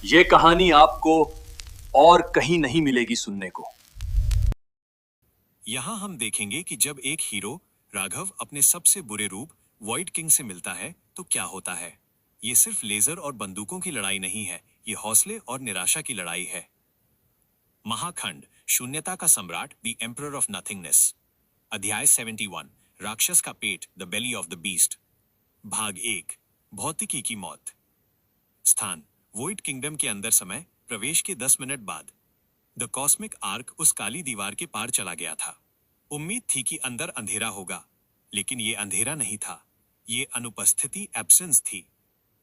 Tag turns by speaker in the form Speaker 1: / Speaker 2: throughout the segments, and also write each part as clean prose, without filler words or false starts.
Speaker 1: ये कहानी आपको और कहीं नहीं मिलेगी सुनने को।
Speaker 2: यहाँ हम देखेंगे कि जब एक हीरो राघव अपने सबसे बुरे रूप वॉइड किंग से मिलता है तो क्या होता है। ये सिर्फ लेजर और बंदूकों की लड़ाई नहीं है, ये हौसले और निराशा की लड़ाई है। महाखंड, शून्यता का सम्राट, द एम्परर ऑफ नथिंगनेस। अध्याय 71, राक्षस का पेट, the belly of the beast. भाग 1, भौतिकी की मौत। स्थान, वॉइड किंगडम के अंदर। समय, प्रवेश के 10 मिनट बाद। द कॉस्मिक आर्क उस काली दीवार के पार चला गया था। उम्मीद थी कि अंदर अंधेरा होगा, लेकिन ये अंधेरा नहीं था, ये अनुपस्थिति, एब्सेंस थी।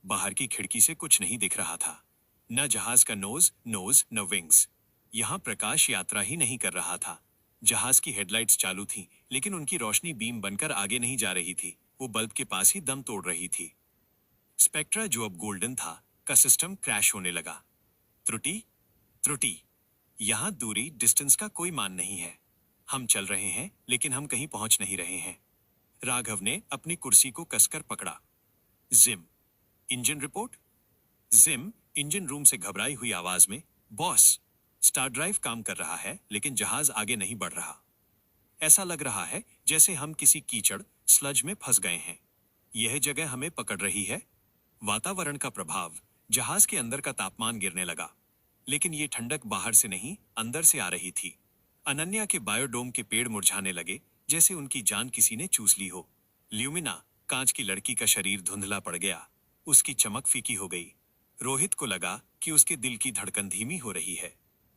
Speaker 2: बाहर की खिड़की से कुछ नहीं दिख रहा था, न जहाज का नोज न विंग्स। यहां प्रकाश यात्रा ही नहीं कर रहा था। जहाज की हेडलाइट्स चालू थीं, लेकिन उनकी रोशनी बीम बनकर आगे नहीं जा रही थी, वो बल्ब के पास ही दम तोड़ रही थी। स्पेक्ट्रा, जो अब गोल्डन था, का सिस्टम क्रैश होने लगा। त्रुटि, त्रुटि। यहां दूरी, डिस्टेंस का कोई मान नहीं है। हम चल रहे हैं, लेकिन हम कहीं पहुंच नहीं रहे हैं। राघव ने अपनी कुर्सी को कसकर पकड़ा। Gym, engine report. Gym, engine room से घबराई हुई आवाज में, बॉस, स्टार ड्राइव काम कर रहा है, लेकिन जहाज आगे नहीं बढ़ रहा। ऐसा लग रहा है जैसे हम किसी कीचड़, स्लज में फंस गए हैं। यह जगह हमें पकड़ रही है। वातावरण का प्रभाव, जहाज के अंदर का तापमान गिरने लगा, लेकिन ये ठंडक बाहर से नहीं, अंदर से आ रही थी। अनन्या के बायोडोम के पेड़ मुरझाने लगे, जैसे उनकी जान किसी ने चूस ली हो। ल्यूमिना, कांच की लड़की का शरीर धुंधला पड़ गया, उसकी चमक फीकी हो गई। रोहित को लगा कि उसके दिल की धड़कन धीमी हो रही है।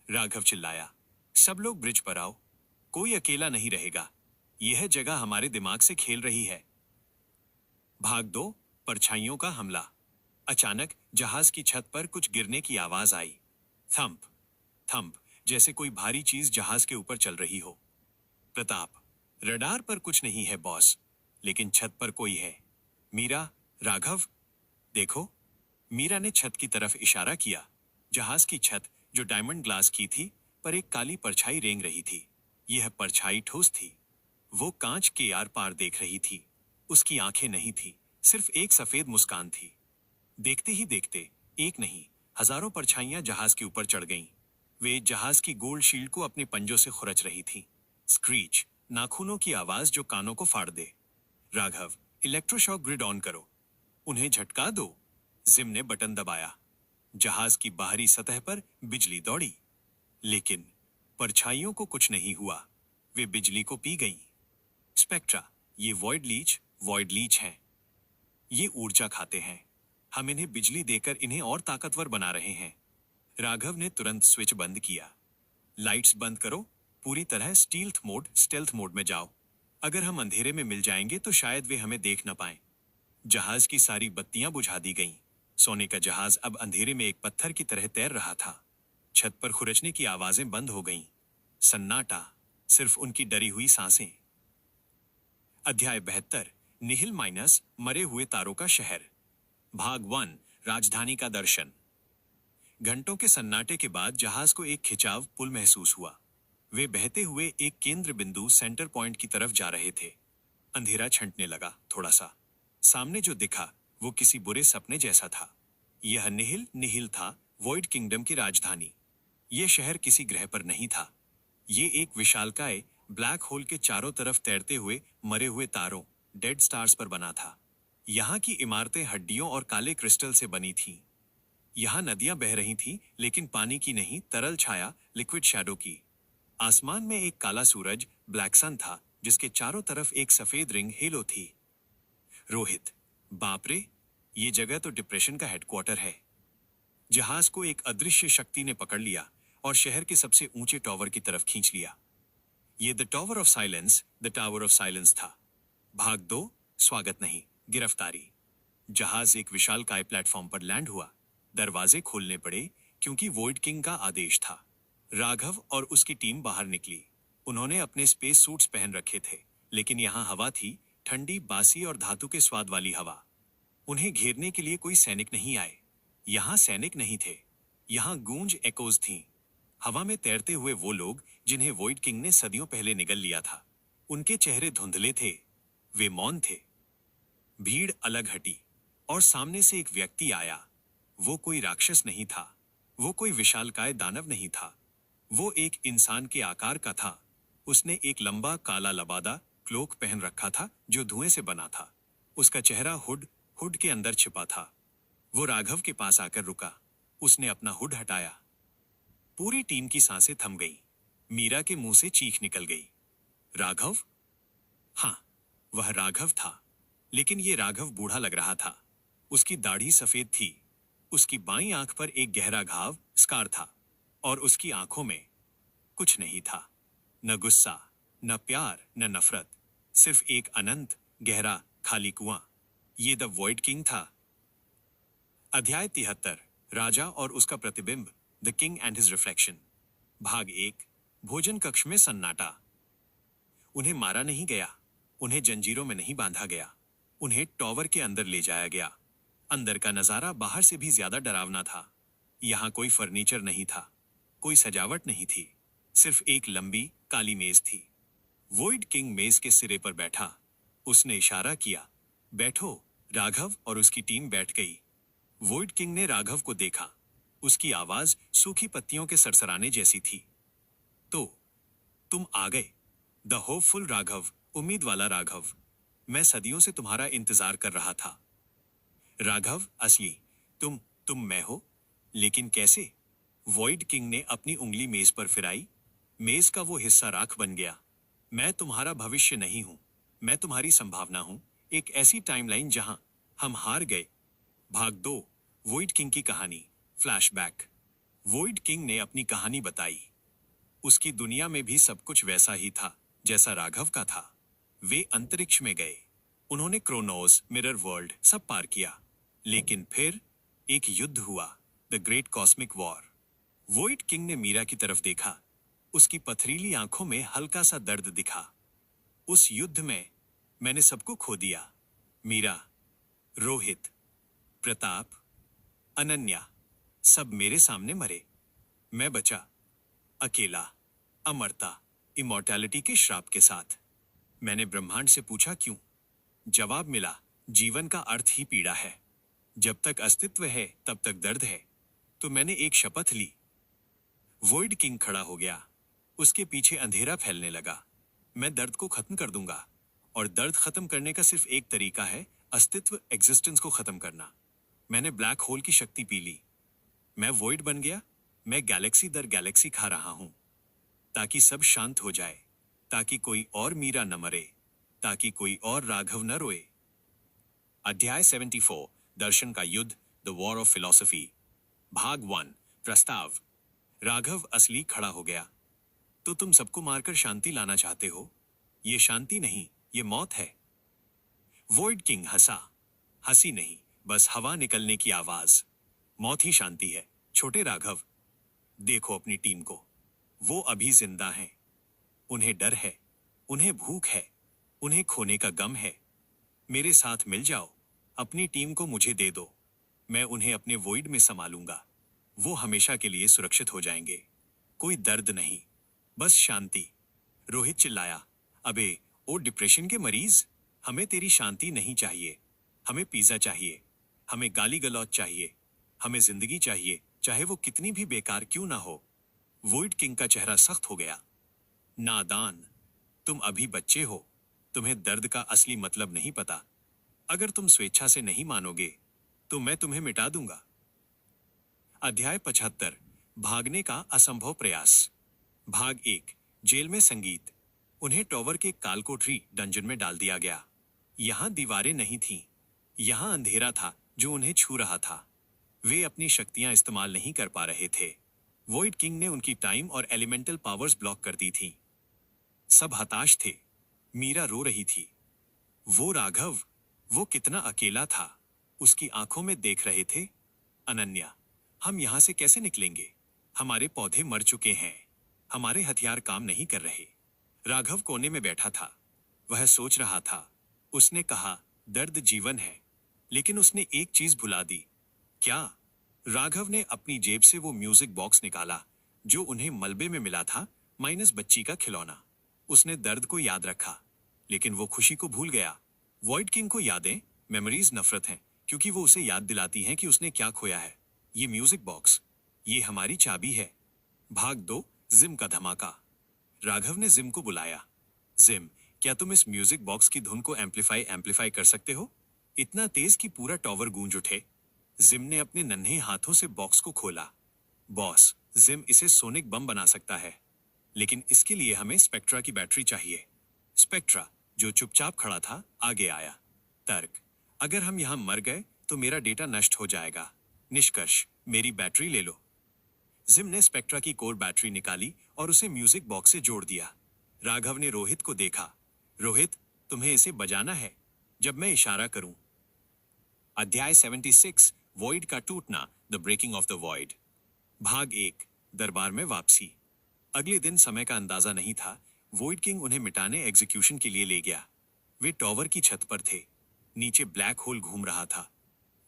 Speaker 2: राघव चिल्लाया, सब लोग ब्रिज पर आओ, कोई अकेला नहीं रहेगा। यह जगह हमारे दिमाग से खेल रही है। भाग 2, परछाइयों का हमला। अचानक जहाज की छत पर कुछ गिरने की आवाज आई। थंप, थंप, जैसे कोई भारी चीज जहाज के ऊपर चल रही हो। प्रताप, रडार पर कुछ नहीं है बॉस, लेकिन छत पर कोई है। मीरा, राघव, देखो। मीरा ने छत की तरफ इशारा किया। जहाज की छत, जो डायमंड ग्लास की थी, पर एक काली परछाई रेंग रही थी। यह परछाई ठोस थी। वो कांच के आर पार देख रही थी। उसकी आंखें नहीं थी, सिर्फ एक सफेद मुस्कान थी। देखते ही देखते एक नहीं, हजारों परछाइयां जहाज के ऊपर चढ़ गईं। वे जहाज की गोल्ड शील्ड को अपने पंजों से खुरच रही थीं। स्क्रीच, नाखूनों की आवाज जो कानों को फाड़ दे। राघव, इलेक्ट्रोशॉक ग्रिड ऑन करो, उन्हें झटका दो। जिम ने बटन दबाया। जहाज की बाहरी सतह पर बिजली दौड़ी, लेकिन परछाइयों को कुछ नहीं हुआ। वे बिजली को पी गईं। स्पेक्ट्रा, ये वॉइड लीच हैं। ये ऊर्जा खाते हैं। हम इन्हें बिजली देकर इन्हें और ताकतवर बना रहे हैं। राघव ने तुरंत स्विच बंद किया। लाइट्स बंद करो, पूरी तरह स्टेल्थ मोड में जाओ। अगर हम अंधेरे में मिल जाएंगे तो शायद वे हमें देख न पाएं। जहाज की सारी बत्तियां बुझा दी गईं। सोने का जहाज अब अंधेरे में एक पत्थर की तरह तैर रहा था। छत पर खुरचने की आवाजें बंद हो गईं। सन्नाटा, सिर्फ उनकी डरी हुई सांसें। अध्याय 72, निहिल माइनस, मरे हुए तारों का शहर। भाग 1, राजधानी का दर्शन। घंटों के सन्नाटे के बाद जहाज को एक खिंचाव पुल महसूस हुआ। वे बहते हुए एक केंद्र बिंदु, सेंटर पॉइंट की तरफ जा रहे थे। अंधेरा छंटने लगा थोड़ा सा। सामने जो दिखा वो किसी बुरे सपने जैसा था। यह निहिल था, वॉइड किंगडम की राजधानी। यह शहर किसी ग्रह पर नहीं था। ये एक विशालकाय ब्लैक होल के चारों तरफ तैरते हुए मरे हुए तारों, डेड स्टार्स पर बना था। यहाँ की इमारतें हड्डियों और काले क्रिस्टल से बनी थीं। यहाँ नदियां बह रही थीं, लेकिन पानी की नहीं, तरल छाया, लिक्विड शैडो की। आसमान में एक काला सूरज, ब्लैक सन था, जिसके चारों तरफ एक सफेद रिंग, हेलो थी। रोहित, बाप रे, ये जगह तो डिप्रेशन का हेडक्वार्टर है। जहाज को एक अदृश्य शक्ति ने पकड़ लिया और शहर के सबसे ऊंचे टॉवर की तरफ खींच लिया। ये द टावर ऑफ साइलेंस था। भाग 2, स्वागत नहीं, गिरफ्तारी। जहाज एक विशालकाय प्लेटफॉर्म पर लैंड हुआ। दरवाजे खोलने पड़े, क्योंकि वॉइड किंग का आदेश था। राघव और उसकी टीम बाहर निकली। उन्होंने अपने स्पेस सूट्स पहन रखे थे, लेकिन यहाँ हवा थी, ठंडी, बासी और धातु के स्वाद वाली हवा। उन्हें घेरने के लिए कोई सैनिक नहीं आए। यहाँ सैनिक नहीं थे, यहाँ गूंज, एकोज थीं। हवा में तैरते हुए वो लोग जिन्हें वॉइड किंग ने सदियों पहले निगल लिया था। उनके चेहरे धुंधले थे, वे मौन थे। भीड़ अलग हटी और सामने से एक व्यक्ति आया। वो कोई राक्षस नहीं था, वो कोई विशालकाय दानव नहीं था। वो एक इंसान के आकार का था। उसने एक लंबा काला लबादा क्लोक पहन रखा था जो धुएं से बना था। उसका चेहरा हुड हुड के अंदर छिपा था। वो राघव के पास आकर रुका। उसने अपना हुड हटाया। पूरी टीम की सांसें थम गईं। मीरा के मुंह से चीख निकल गई। राघव? हाँ, वह राघव था। लेकिन ये राघव बूढ़ा लग रहा था। उसकी दाढ़ी सफेद थी। उसकी बाईं आंख पर एक गहरा घाव स्कार था और उसकी आंखों में कुछ नहीं था। न गुस्सा, न प्यार, न नफरत, सिर्फ एक अनंत गहरा खाली कुआं। ये द वॉइड किंग था। अध्याय 73, राजा और उसका प्रतिबिंब, the king and his reflection. भाग 1। भोजन कक्ष में सन्नाटा। उन्हें मारा नहीं गया। उन्हें जंजीरों में नहीं बांधा गया। उन्हें टॉवर के अंदर ले जाया गया। अंदर का नजारा बाहर से भी ज्यादा डरावना था। यहाँ कोई फर्नीचर नहीं था। कोई सजावट नहीं थी। सिर्फ एक लंबी काली मेज थी। वॉइड किंग मेज के सिरे पर बैठा। उसने इशारा किया, बैठो। राघव और उसकी टीम बैठ गई। वॉइड किंग ने राघव को देखा। उसकी आवाज सूखी पत्तियों के सरसराने जैसी थी। तो तुम आ गए। द होपफुल राघव, उम्मीद वाला राघव। मैं सदियों से तुम्हारा इंतजार कर रहा था। राघव असली, तुम मैं हो, लेकिन कैसे? वॉइड किंग ने अपनी उंगली मेज पर फिराई। मेज का वो हिस्सा राख बन गया। मैं तुम्हारा भविष्य नहीं हूं। मैं तुम्हारी संभावना हूं। एक ऐसी टाइमलाइन जहां हम हार गए। भाग 2। वॉइड किंग की कहानी, फ्लैशबैक। वॉइड किंग ने अपनी कहानी बताई। उसकी दुनिया में भी सब कुछ वैसा ही था जैसा राघव का था। वे अंतरिक्ष में गए। उन्होंने क्रोनोस, मिरर वर्ल्ड सब पार किया। लेकिन फिर एक युद्ध हुआ, the great cosmic war. Void king ने मीरा की तरफ देखा। उसकी पथरीली आंखों में हल्का सा दर्द दिखा। उस युद्ध में मैंने सबको खो दिया। मीरा, रोहित, प्रताप, अनन्या, सब मेरे सामने मरे। मैं बचा, अकेला, अमरता, इमॉर्टैलिटी के श्राप के साथ। मैंने ब्रह्मांड से पूछा क्यों? जवाब मिला, जीवन का अर्थ ही पीड़ा है। जब तक अस्तित्व है तब तक दर्द है। तो मैंने एक शपथ ली। वॉइड किंग खड़ा हो गया। उसके पीछे अंधेरा फैलने लगा। मैं दर्द को खत्म कर दूंगा। और दर्द खत्म करने का सिर्फ एक तरीका है, अस्तित्व, एग्जिस्टेंस को खत्म करना। मैंने ब्लैक होल की शक्ति पी ली। मैं वॉइड बन गया। मैं गैलेक्सी दर गैलेक्सी खा रहा हूं, ताकि सब शांत हो जाए, ताकि कोई और मीरा न मरे, ताकि कोई और राघव न रोए। अध्याय 74, दर्शन का युद्ध, द वॉर ऑफ फिलॉसफी। भाग 1, प्रस्ताव। राघव असली खड़ा हो गया। तो तुम सबको मारकर शांति लाना चाहते हो? ये शांति नहीं, ये मौत है। वॉइड किंग हंसा। हंसी नहीं, बस हवा निकलने की आवाज। मौत ही शांति है, छोटे राघव। देखो अपनी टीम को। वो अभी जिंदा हैं। उन्हें डर है, उन्हें भूख है, उन्हें खोने का गम है। मेरे साथ मिल जाओ। अपनी टीम को मुझे दे दो। मैं उन्हें अपने वॉइड में संभालूंगा। वो हमेशा के लिए सुरक्षित हो जाएंगे। कोई दर्द नहीं, बस शांति। रोहित चिल्लाया, अबे ओ डिप्रेशन के मरीज, हमें तेरी शांति नहीं चाहिए। हमें पिज्जा चाहिए। हमें गाली गलौज चाहिए। हमें जिंदगी चाहिए, चाहे वो कितनी भी बेकार क्यों ना हो। वॉइड किंग का चेहरा सख्त हो गया। नादान, तुम अभी बच्चे हो। तुम्हें दर्द का असली मतलब नहीं पता। अगर तुम स्वेच्छा से नहीं मानोगे तो मैं तुम्हें मिटा दूंगा। अध्याय 75, भागने का असंभव प्रयास। भाग 1, जेल में संगीत। उन्हें टॉवर के कालकोठरी डंजन में डाल दिया गया। यहां दीवारें नहीं थीं। यहां अंधेरा था जो उन्हें छू रहा था। वे अपनी शक्तियां इस्तेमाल नहीं कर पा रहे थे। वॉइड किंग ने उनकी टाइम और एलिमेंटल पावर्स ब्लॉक कर दी थी। सब हताश थे। मीरा रो रही थी। वो राघव, वो कितना अकेला था। उसकी आंखों में देख रहे थे। अनन्या, हम यहां से कैसे निकलेंगे? हमारे पौधे मर चुके हैं। हमारे हथियार काम नहीं कर रहे। राघव कोने में बैठा था। वह सोच रहा था। उसने कहा, दर्द जीवन है। लेकिन उसने एक चीज भुला दी। क्या? राघव ने अपनी जेब से वो म्यूजिक बॉक्स निकाला जो उन्हें मलबे में मिला था, माइनस बच्ची का खिलौना। उसने दर्द को याद रखा, लेकिन वो खुशी को भूल गया। वॉइड किंग को यादें, मेमोरीज नफरत हैं, क्योंकि वो उसे याद दिलाती हैं कि उसने क्या खोया है। ये म्यूजिक बॉक्स, ये हमारी चाबी है। भाग 2, जिम का धमाका। राघव ने जिम को बुलाया। जिम, क्या तुम इस म्यूजिक बॉक्स की धुन को एम्पलीफाई कर सकते हो? इतना तेज कि पूरा टॉवर गूंज उठे। जिम ने अपने नन्हे हाथों से बॉक्स को खोला। बॉस, जिम इसे सोनिक बम बना सकता है, लेकिन इसके लिए हमें स्पेक्ट्रा की बैटरी चाहिए। स्पेक्ट्रा, जो चुपचाप खड़ा था, आगे आया। तर्क, अगर हम यहां मर गए तो मेरा डेटा नष्ट हो जाएगा। निष्कर्ष, मेरी बैटरी ले लो। जिम ने स्पेक्ट्रा की कोर बैटरी निकाली और उसे म्यूजिक बॉक्स से जोड़ दिया। राघव ने रोहित को देखा। रोहित, तुम्हें इसे बजाना है जब मैं इशारा करूं। अध्याय 76, वॉइड का टूटना, the breaking of the void. भाग 1, दरबार में वापसी। अगले दिन समय का अंदाजा नहीं था। वॉइड किंग उन्हें मिटाने एग्जीक्यूशन के लिए ले गया। वे टॉवर की छत पर थे। नीचे ब्लैक होल घूम रहा था।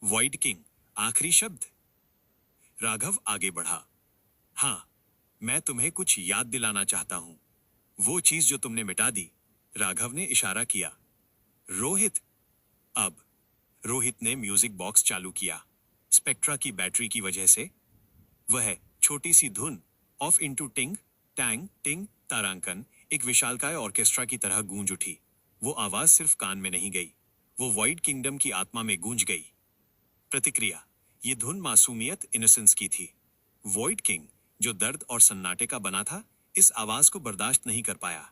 Speaker 2: वॉइड किंग, आखिरी शब्द। राघव आगे बढ़ा। हाँ, मैं तुम्हें कुछ याद दिलाना चाहता हूं। वो चीज जो तुमने मिटा दी। राघव ने इशारा किया। रोहित। अब रोहित ने म्यूजिक बॉक्स चालू किया। स्पेक्ट्रा की बैटरी की वजह से वह छोटी सी धुन, ऑफ इंटू टिंग टैंग टिंग तारांकन, एक विशालकाय ऑर्केस्ट्रा की तरह गूंज उठी। वो आवाज सिर्फ कान में नहीं गई, वो वॉइड किंगडम की आत्मा में गूंज गई। प्रतिक्रिया, ये धुन मासूमियत, इनोसेंस की थी। वॉइड किंग, जो दर्द और सन्नाटे का बना था, इस आवाज को बर्दाश्त नहीं कर पाया।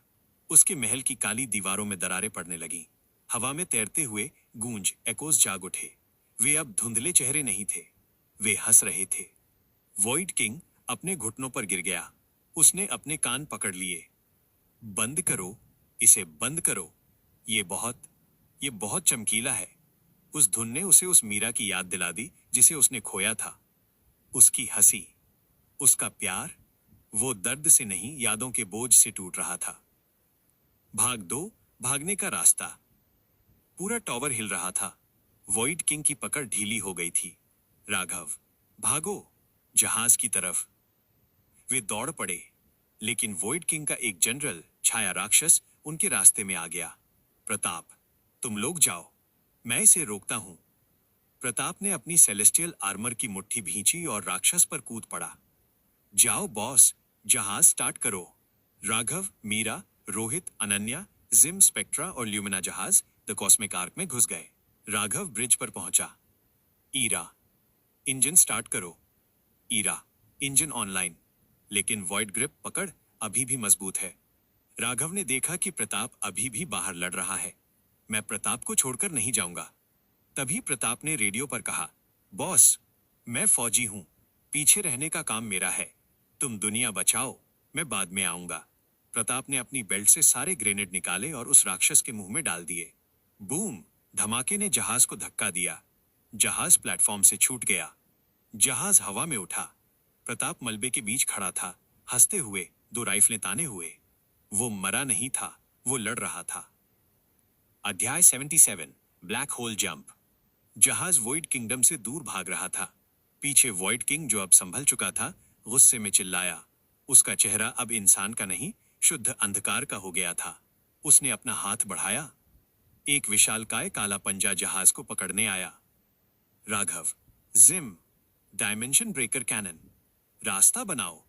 Speaker 2: उसके महल की काली दीवारों में दरारें पड़ने लगीं। हवा में तैरते हुए गूंज एकोस जाग उठे। वे अब धुंधले चेहरे नहीं थे, वे हंस रहे थे। वॉइड किंग अपने घुटनों पर गिर गया। उसने अपने कान पकड़ लिए। बंद करो, इसे बंद करो। ये बहुत चमकीला है। उस धुन ने उसे उस मीरा की याद दिला दी जिसे उसने खोया था। उसकी हंसी, उसका प्यार, वो दर्द से नहीं, यादों के बोझ से टूट रहा था। भाग 2, भागने का रास्ता। पूरा टॉवर हिल रहा था। वॉइड किंग की पकड़ ढीली हो गई थी। राघव, भागो, जहाज की तरफ। वे दौड़ पड़े, लेकिन वॉइड किंग का एक जनरल, छाया राक्षस, उनके रास्ते में आ गया। प्रताप, तुम लोग जाओ, मैं इसे रोकता हूं। प्रताप ने अपनी सेलेस्टियल आर्मर की मुट्ठी भींची और राक्षस पर कूद पड़ा। जाओ बॉस, जहाज स्टार्ट करो। राघव, मीरा, रोहित, अनन्या, जिम, स्पेक्ट्रा और ल्यूमिना जहाज द कॉस्मिक आर्क में घुस गए। राघव ब्रिज पर पहुंचा। ईरा, इंजन स्टार्ट करो। ईरा, इंजन ऑनलाइन, लेकिन वॉइड ग्रिप पकड़ अभी भी मजबूत है। राघव ने देखा कि प्रताप अभी भी बाहर लड़ रहा है। मैं प्रताप को छोड़कर नहीं जाऊंगा। तभी प्रताप ने रेडियो पर कहा, बॉस, मैं फौजी हूं, पीछे रहने का काम मेरा है। तुम दुनिया बचाओ, मैं बाद में आऊंगा। प्रताप ने अपनी बेल्ट से सारे ग्रेनेड निकाले और उस राक्षस के मुंह में डाल दिए। बूम, धमाके ने जहाज को धक्का दिया। जहाज प्लेटफॉर्म से छूट गया। जहाज हवा में उठा। प्रताप मलबे के बीच खड़ा था, हंसते हुए, 2 राइफलें ताने हुए। वो मरा नहीं था, वो लड़ रहा था। अध्याय 77, ब्लैक होल जंप। जहाज वॉइड किंगडम से दूर भाग रहा था। पीछे वॉइड किंग, जो अब संभल चुका था, गुस्से में चिल्लाया। उसका चेहरा अब इंसान का नहीं, शुद्ध अंधकार का हो गया था। उसने अपना हाथ बढ़ाया। एक विशालकाय काला पंजा जहाज को पकड़ने आया। Raghav, Jim, dimension breaker cannon, रास्ता बनाओ।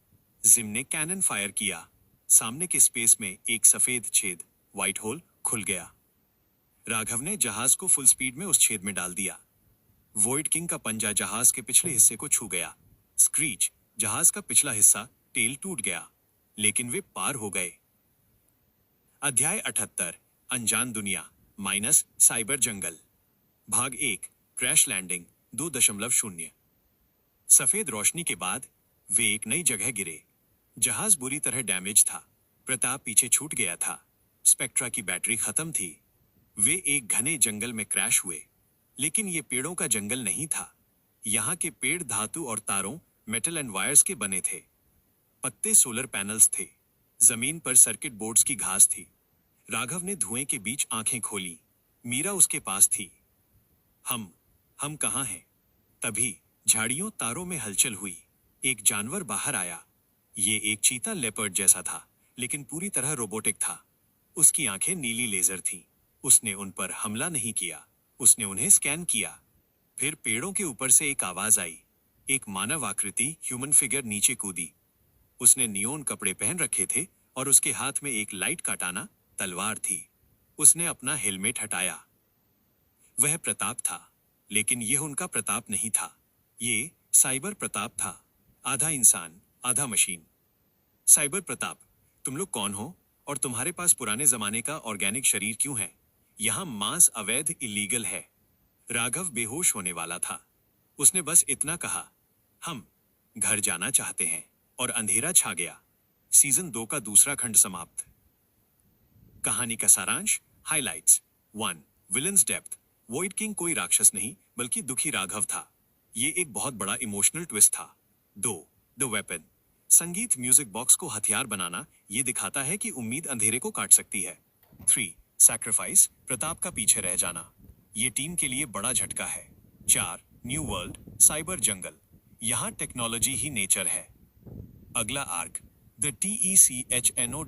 Speaker 2: जिम ने कैनन फायर किया। सामने के स्पेस में एक सफेद छेद, व्हाइट होल, खुल गया। राघव ने जहाज को फुल स्पीड में उस छेद में डाल दिया। वॉइड किंग का पंजा जहाज के पिछले हिस्से को छू गया। स्क्रीच, जहाज का पिछला हिस्सा, टेल टूट गया, लेकिन वे पार हो गए। अध्याय 78, अनजान दुनिया माइनस साइबर जंगल। भाग 1, क्रैश लैंडिंग 2.0। सफेद रोशनी के बाद वे एक नई जगह गिरे। जहाज बुरी तरह डैमेज था। प्रताप पीछे छूट गया था। स्पेक्ट्रा की बैटरी खत्म थी। वे एक घने जंगल में क्रैश हुए, लेकिन ये पेड़ों का जंगल नहीं था। यहाँ के पेड़ धातु और तारों, मेटल एंड वायर्स के बने थे। पत्ते सोलर पैनल्स थे। जमीन पर सर्किट बोर्ड्स की घास थी। राघव ने धुएं के बीच आंखें खोली। मीरा उसके पास थी। हम कहाँ हैं? तभी झाड़ियों, तारों में हलचल हुई। एक जानवर बाहर आया। ये एक चीता लेपर्ड जैसा था, लेकिन पूरी तरह रोबोटिक था। उसकी आंखें नीली लेजर थीं। उसने उन पर हमला नहीं किया, उसने उन्हें स्कैन किया। फिर पेड़ों के ऊपर से एक आवाज आई, एक मानव आकृति ह्यूमन फिगर नीचे कूदी। उसने नियोन कपड़े पहन रखे थे और उसके हाथ में एक लाइट काटाना तलवार थी। उसने अपना हेलमेट हटाया। वह प्रताप था, लेकिन यह उनका प्रताप नहीं था। ये साइबर प्रताप था, आधा इंसान आधा मशीन। साइबर प्रताप, तुम लोग कौन हो और तुम्हारे पास पुराने जमाने का ऑर्गेनिक शरीर क्यों है? यहाँ मांस अवैध इलीगल है। राघव बेहोश होने वाला था। उसने बस इतना कहा, हम घर जाना चाहते हैं, और अंधेरा छा गया। सीजन 2 का दूसरा खंड समाप्त। कहानी का सारांश, highlights. 1. Villains depth. Void king कोई राक्षस नहीं बल्कि दुखी राघव था। ये एक बहुत बड़ा इमोशनल ट्विस्ट था। 2. The weapon. संगीत म्यूजिक बॉक्स को हथियार बनाना ये दिखाता है कि उम्मीद अंधेरे को काट सकती है। 3. सैक्रिफाइस। प्रताप का पीछे रह जाना ये टीम के लिए बड़ा झटका है। 4. न्यू वर्ल्ड, साइबर जंगल। यहाँ टेक्नोलॉजी ही नेचर है। अगला आर्क, द TECHNOWARS,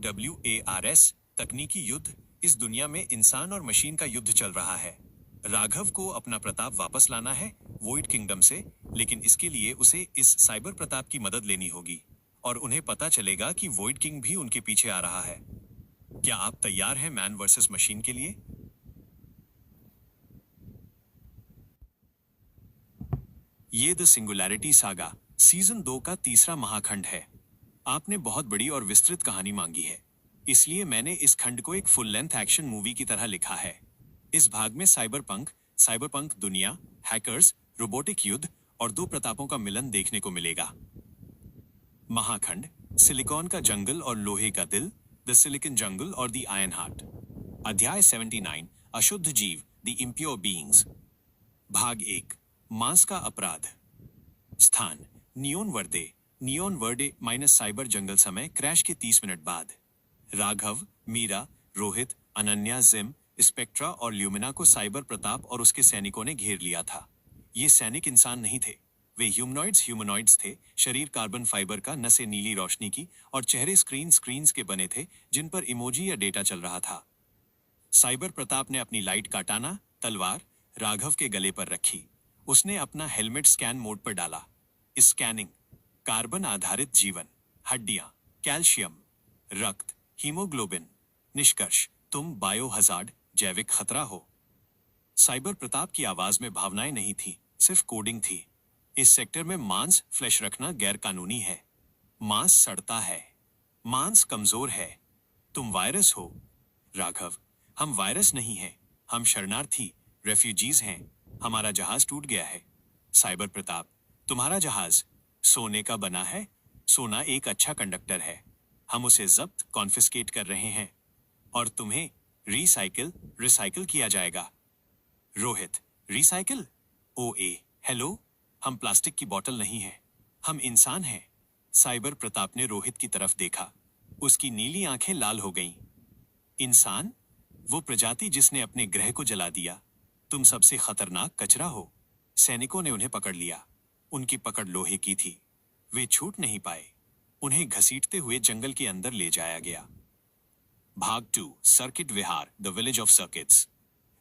Speaker 2: तकनीकी युद्ध। इस दुनिया में इंसान और मशीन का युद्ध चल रहा है। राघव को अपना प्रताप वापस लाना है वॉइड किंगडम से, लेकिन इसके लिए उसे इस साइबर प्रताप की मदद लेनी होगी और उन्हें पता चलेगा कि वॉइड किंग भी उनके पीछे आ रहा है। क्या आप तैयार हैं मैन वर्सेस मशीन के लिए? ये द सिंगुलैरिटी सागा सीजन 2 का तीसरा महाखंड है। आपने बहुत बड़ी और विस्तृत कहानी मांगी है, इसलिए मैंने इस खंड को एक फुल लेंथ एक्शन मूवी की तरह लिखा है। इस भाग में साइबरपंक दुनिया, हैकर्स, रोबोटिक युद्ध और दो प्रतापों का मिलन देखने को मिलेगा। महाखंड, सिलिकॉन का जंगल और लोहे का दिल, द सिलिकॉन जंगल और द आयरन हार्ट। अध्याय 79, अशुद्ध जीव, द इम्प्योर बीइंग्स। भाग 1, मांस का अपराध। स्थान, नियोन वर्डे माइनस साइबर जंगल। समय, क्रैश के 30 मिनट बाद। राघव, मीरा, रोहित, अनन्या, जिम, स्पेक्ट्रा और ल्यूमिना को साइबर प्रताप और उसके सैनिकों ने घेर लिया था। ये सैनिक इंसान नहीं थे, वे ह्यूमनॉइड्स थे। शरीर कार्बन फाइबर का, नसें नीली रोशनी की और चेहरे स्क्रीन्स के बने थे जिन पर इमोजी या डेटा चल रहा था। साइबर प्रताप ने अपनी लाइट काटाना तलवार राघव के गले पर रखी। उसने अपना हेलमेट स्कैन मोड पर डाला। स्कैनिंग, कार्बन आधारित जीवन, हड्डियां, कैल्शियम, रक्त, हीमोग्लोबिन। निष्कर्ष, तुम बायोहजार्ड, जैविक खतरा हो। साइबर प्रताप की आवाज में भावनाएं नहीं थी, सिर्फ कोडिंग थी। इस सेक्टर में मांस फ्लैश रखना गैर कानूनी है। मांस सड़ता है, मांस कमजोर है। तुम वायरस हो। राघव, हम वायरस नहीं हैं, हम शरणार्थी, रेफ्यूजीज हैं। हमारा जहाज टूट गया है। साइबर प्रताप, तुम्हारा जहाज सोने का बना है। सोना एक अच्छा कंडक्टर है। हम उसे जब्त कॉन्फिस्केट कर रहे हैं और तुम्हें रिसाइकिल किया जाएगा। रोहित, रिसाइकिल? ओए, हेलो, हम प्लास्टिक की बोतल नहीं हैं, हम इंसान हैं। साइबर प्रताप ने रोहित की तरफ देखा। उसकी नीली आंखें लाल हो गईं। इंसान? वो प्रजाति जिसने अपने ग्रह को जला दिया। तुम सबसे खतरनाक कचरा हो। सैनिकों ने उन्हें पकड़ लिया। उनकी पकड़ लोहे की थी। वे छूट नहीं पाए। उन्हें घसीटते हुए जंगल के अंदर ले जाया गया। भाग 2, circuit Vihar, the village of circuits.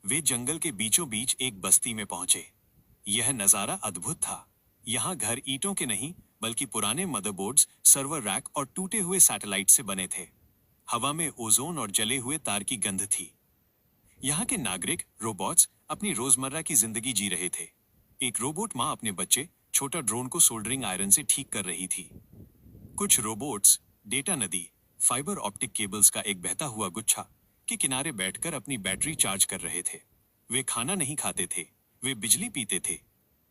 Speaker 2: वे जंगल के बीचों बीच एक बस्ती में पहुंचे। यह नजारा अद्भुत था। यहाँ घर ईंटों के नहीं बल्कि पुराने मदरबोर्ड्स, सर्वर रैक और टूटे हुए सैटेलाइट से बने थे। हवा में ओजोन और जले हुए तार की गंध थी। यहाँ के नागरिक, रोबोट्स, अपनी रोजमर्रा की जिंदगी जी रहे थे। एक रोबोट माँ अपने बच्चे, छोटा ड्रोन को सोल्डरिंग आयरन से ठीक कर रही थी। कुछ रोबोट्स डेटा नदी, फाइबर ऑप्टिक केबल्स का एक बहता हुआ गुच्छा के किनारे बैठकर अपनी बैटरी चार्ज कर रहे थे। वे खाना नहीं खाते थे, वे बिजली पीते थे।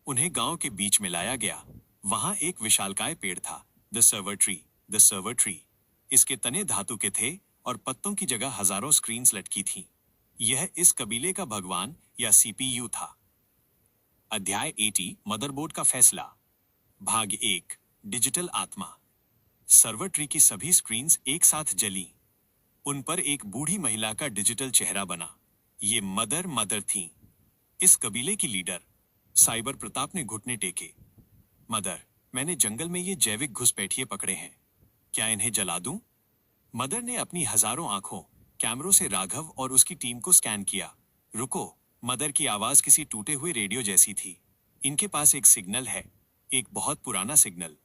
Speaker 2: उन्हें गांव के बीच में लाया गया। वहां एक विशालकाय पेड़ था, द सर्वर ट्री। इसके तने धातु के थे और पत्तों की जगह हजारों स्क्रीन्स लटकी थीं। यह इस कबीले का भगवान या CPU था। अध्याय 80, मदरबोर्ड का फैसला। भाग 1, डिजिटल आत्मा। सर्वर ट्री की सभी स्क्रीन्स एक साथ जली। उन पर एक बूढ़ी महिला का डिजिटल चेहरा बना। ये मदर थीं। इस कबीले की लीडर। साइबर प्रताप ने घुटने टेके। मदर, मैंने जंगल में ये जैविक घुसपैठिए पकड़े हैं, क्या इन्हें जला दूं? मदर ने अपनी हजारों आंखों, कैमरों से राघव और उसकी टीम को स्कैन किया। रुको, मदर की आवाज किसी टूटे हुए रेडियो जैसी थी। इनके पास एक सिग्नल है। एक बहुत पुराना सिग्नल।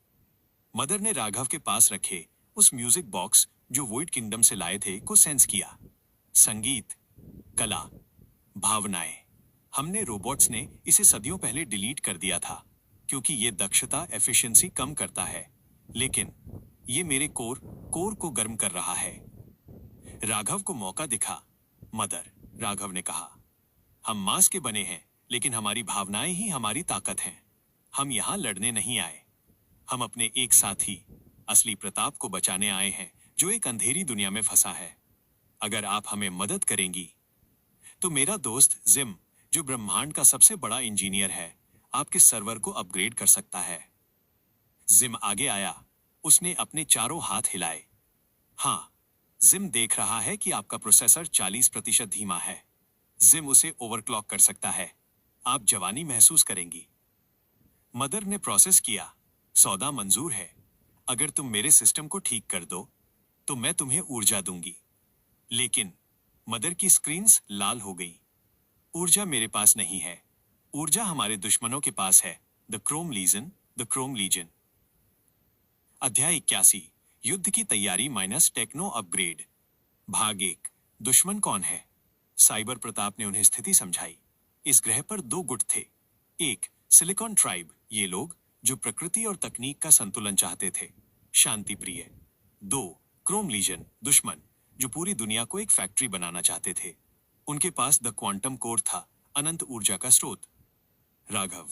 Speaker 2: मदर ने राघव के पास रखे उस म्यूजिक बॉक्स जो वॉइड किंगडम से लाए थे को सेंस किया। संगीत, कला, भावनाएं। हमने रोबोट्स ने इसे सदियों पहले डिलीट कर दिया था क्योंकि ये दक्षता एफिशिएंसी कम करता है, लेकिन ये मेरे कोर को गर्म कर रहा है। राघव को मौका दिखा। मदर, राघव ने कहा, हम मांस के बने हैं, लेकिन हमारी भावनाएं ही हमारी ताकत हैं। हम यहां लड़ने नहीं आए। हम अपने एक साथी असली प्रताप को बचाने आए हैं जो एक अंधेरी दुनिया में फंसा है। अगर आप हमें मदद करेंगी तो मेरा दोस्त जिम, जो ब्रह्मांड का सबसे बड़ा इंजीनियर है, आपके सर्वर को अपग्रेड कर सकता है। जिम आगे आया। उसने अपने चारों हाथ हिलाए। हाँ, जिम देख रहा है कि आपका प्रोसेसर 40% धीमा है। जिम उसे ओवरक्लॉक कर सकता है। आप जवानी महसूस करेंगी। मदर ने प्रोसेस किया। सौदा मंजूर है। अगर तुम मेरे सिस्टम को ठीक कर दो तो मैं तुम्हें ऊर्जा दूंगी। लेकिन मदर की स्क्रीन्स लाल हो गई। ऊर्जा मेरे पास नहीं है। ऊर्जा हमारे दुश्मनों के पास है। The Chrome Legion, the Chrome Legion. अध्याय 81, युद्ध की तैयारी माइनस टेक्नो अपग्रेड। भाग 1, दुश्मन कौन है? साइबर प्रताप ने उन्हें स्थिति समझाई। इस ग्रह पर 2 गुट थे। 1, सिलिकॉन ट्राइब, ये लोग जो प्रकृति और तकनीक का संतुलन चाहते थे, शांति प्रिय। 2, क्रोम लीजन, दुश्मन, जो पूरी दुनिया को एक फैक्ट्री बनाना चाहते थे। उनके पास द क्वांटम कोर था, अनंत ऊर्जा का स्रोत। राघव,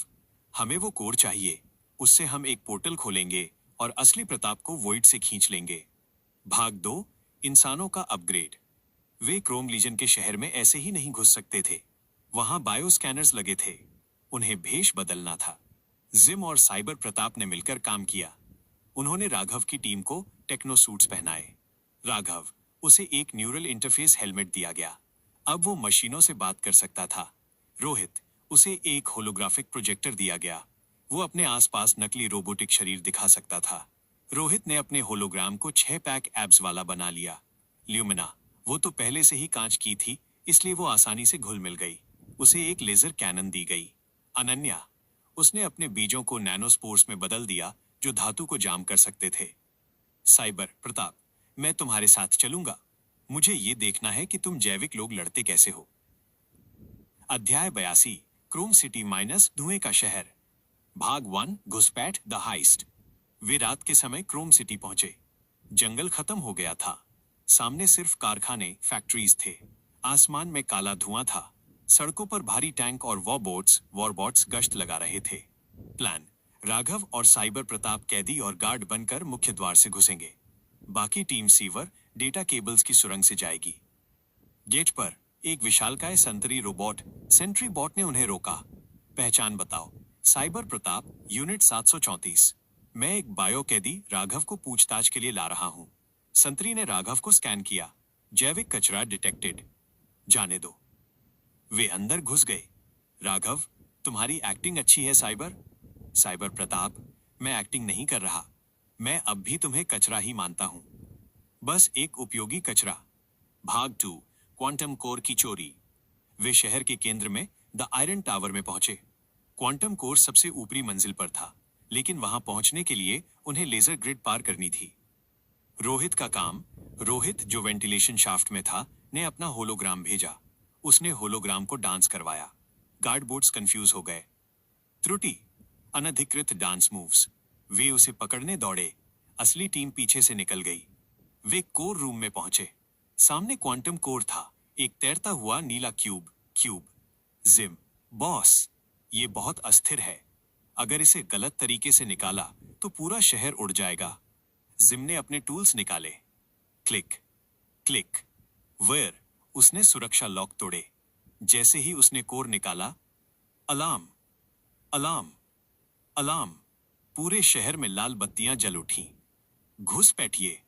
Speaker 2: हमें वो कोर चाहिए। उससे हम एक पोर्टल खोलेंगे और असली प्रताप को वॉइड से खींच लेंगे। भाग 2, इंसानों का अपग्रेड। वे क्रोम लीजन के शहर में ऐसे ही नहीं घुस सकते थे। वहां बायो स्कैनर्स लगे थे। उन्हें भेष बदलना था। जिम और साइबर प्रताप ने मिलकर काम किया। उन्होंने राघव की टीम को टेक्नो सूट्स पहनाए। राघव, उसे एक न्यूरल इंटरफेस हेलमेट दिया गया। अब वो मशीनों से बात कर सकता था। रोहित, उसे एक होलोग्राफिक प्रोजेक्टर दिया गया। वो अपने आसपास नकली रोबोटिक शरीर दिखा सकता था। रोहित ने अपने होलोग्राम को 6 पैक एब्स वाला बना लिया। ल्यूमिना, वो तो पहले से ही कांच की थी, इसलिए वो आसानी से घुल मिल गई। उसे एक लेजर कैनन दी गई। अनन्या, उसने अपने बीजों को नैनोस्पोर्स में बदल दिया जो धातु को जाम कर सकते थे। साइबर प्रताप, मैं तुम्हारे साथ चलूंगा। मुझे ये देखना है कि तुम जैविक लोग लड़ते कैसे हो। अध्याय 82, क्रोम सिटी माइनस धुएं का शहर। भाग 1, घुसपैठ द हाइस्ट। वे रात के समय क्रोम सिटी पहुंचे। जंगल खत्म हो गया था। सामने सिर्फ कारखाने, फैक्ट्रीज थे। आसमान में काला धुआं था। सड़कों पर भारी टैंक और वॉरबॉट्स गश्त लगा रहे थे। प्लान, राघव और साइबर प्रताप कैदी और गार्ड बनकर मुख्य द्वार से घुसेंगे। बाकी टीम सीवर डेटा केबल्स की सुरंग से जाएगी। गेट पर एक विशालकाय संतरी रोबोट सेंट्री बॉट ने उन्हें रोका। पहचान बताओ। Cyber Pratap, unit 734। मैं एक बायो कैदी राघव को पूछताछ के लिए ला रहा हूं। संतरी ने राघव को स्कैन किया। जैविक कचरा डिटेक्टेड। जाने दो। वे अंदर घुस गए। राघव, तुम्हारी एक्टिंग अच्छी है साइबर। साइबर प्रताप, मैं एक्टिंग नहीं कर रहा। मैं अब भी तुम्हें कचरा ही मानता हूं। बस एक उपयोगी कचरा। भाग 2, क्वांटम कोर की चोरी। वे शहर के केंद्र में द आयरन टावर में पहुंचे। क्वांटम कोर सबसे ऊपरी मंजिल पर था, लेकिन वहां पहुंचने के लिए उन्हें लेजर ग्रिड पार करनी थी। रोहित का काम। रोहित, जो वेंटिलेशन शाफ्ट में था, ने अपना होलोग्राम भेजा। उसने होलोग्राम को डांस करवाया। गार्ड बोट्स कंफ्यूज हो गए। त्रुटि, अनधिकृत डांस मूव्स। वे उसे पकड़ने दौड़े। असली टीम पीछे से निकल गई। वे कोर रूम में पहुंचे। सामने क्वांटम कोर था, एक तैरता हुआ नीला क्यूब। जिम, बॉस, ये बहुत अस्थिर है। अगर इसे गलत तरीके से निकाला तो पूरा शहर उड़ जाएगा। जिम ने अपने टूल्स निकाले। Click click. वेयर, उसने सुरक्षा लॉक तोड़े। जैसे ही उसने कोर निकाला, अलार्म अलार्म अलार्म। पूरे शहर में लाल बत्तियां जल उठी। घुस बैठिए।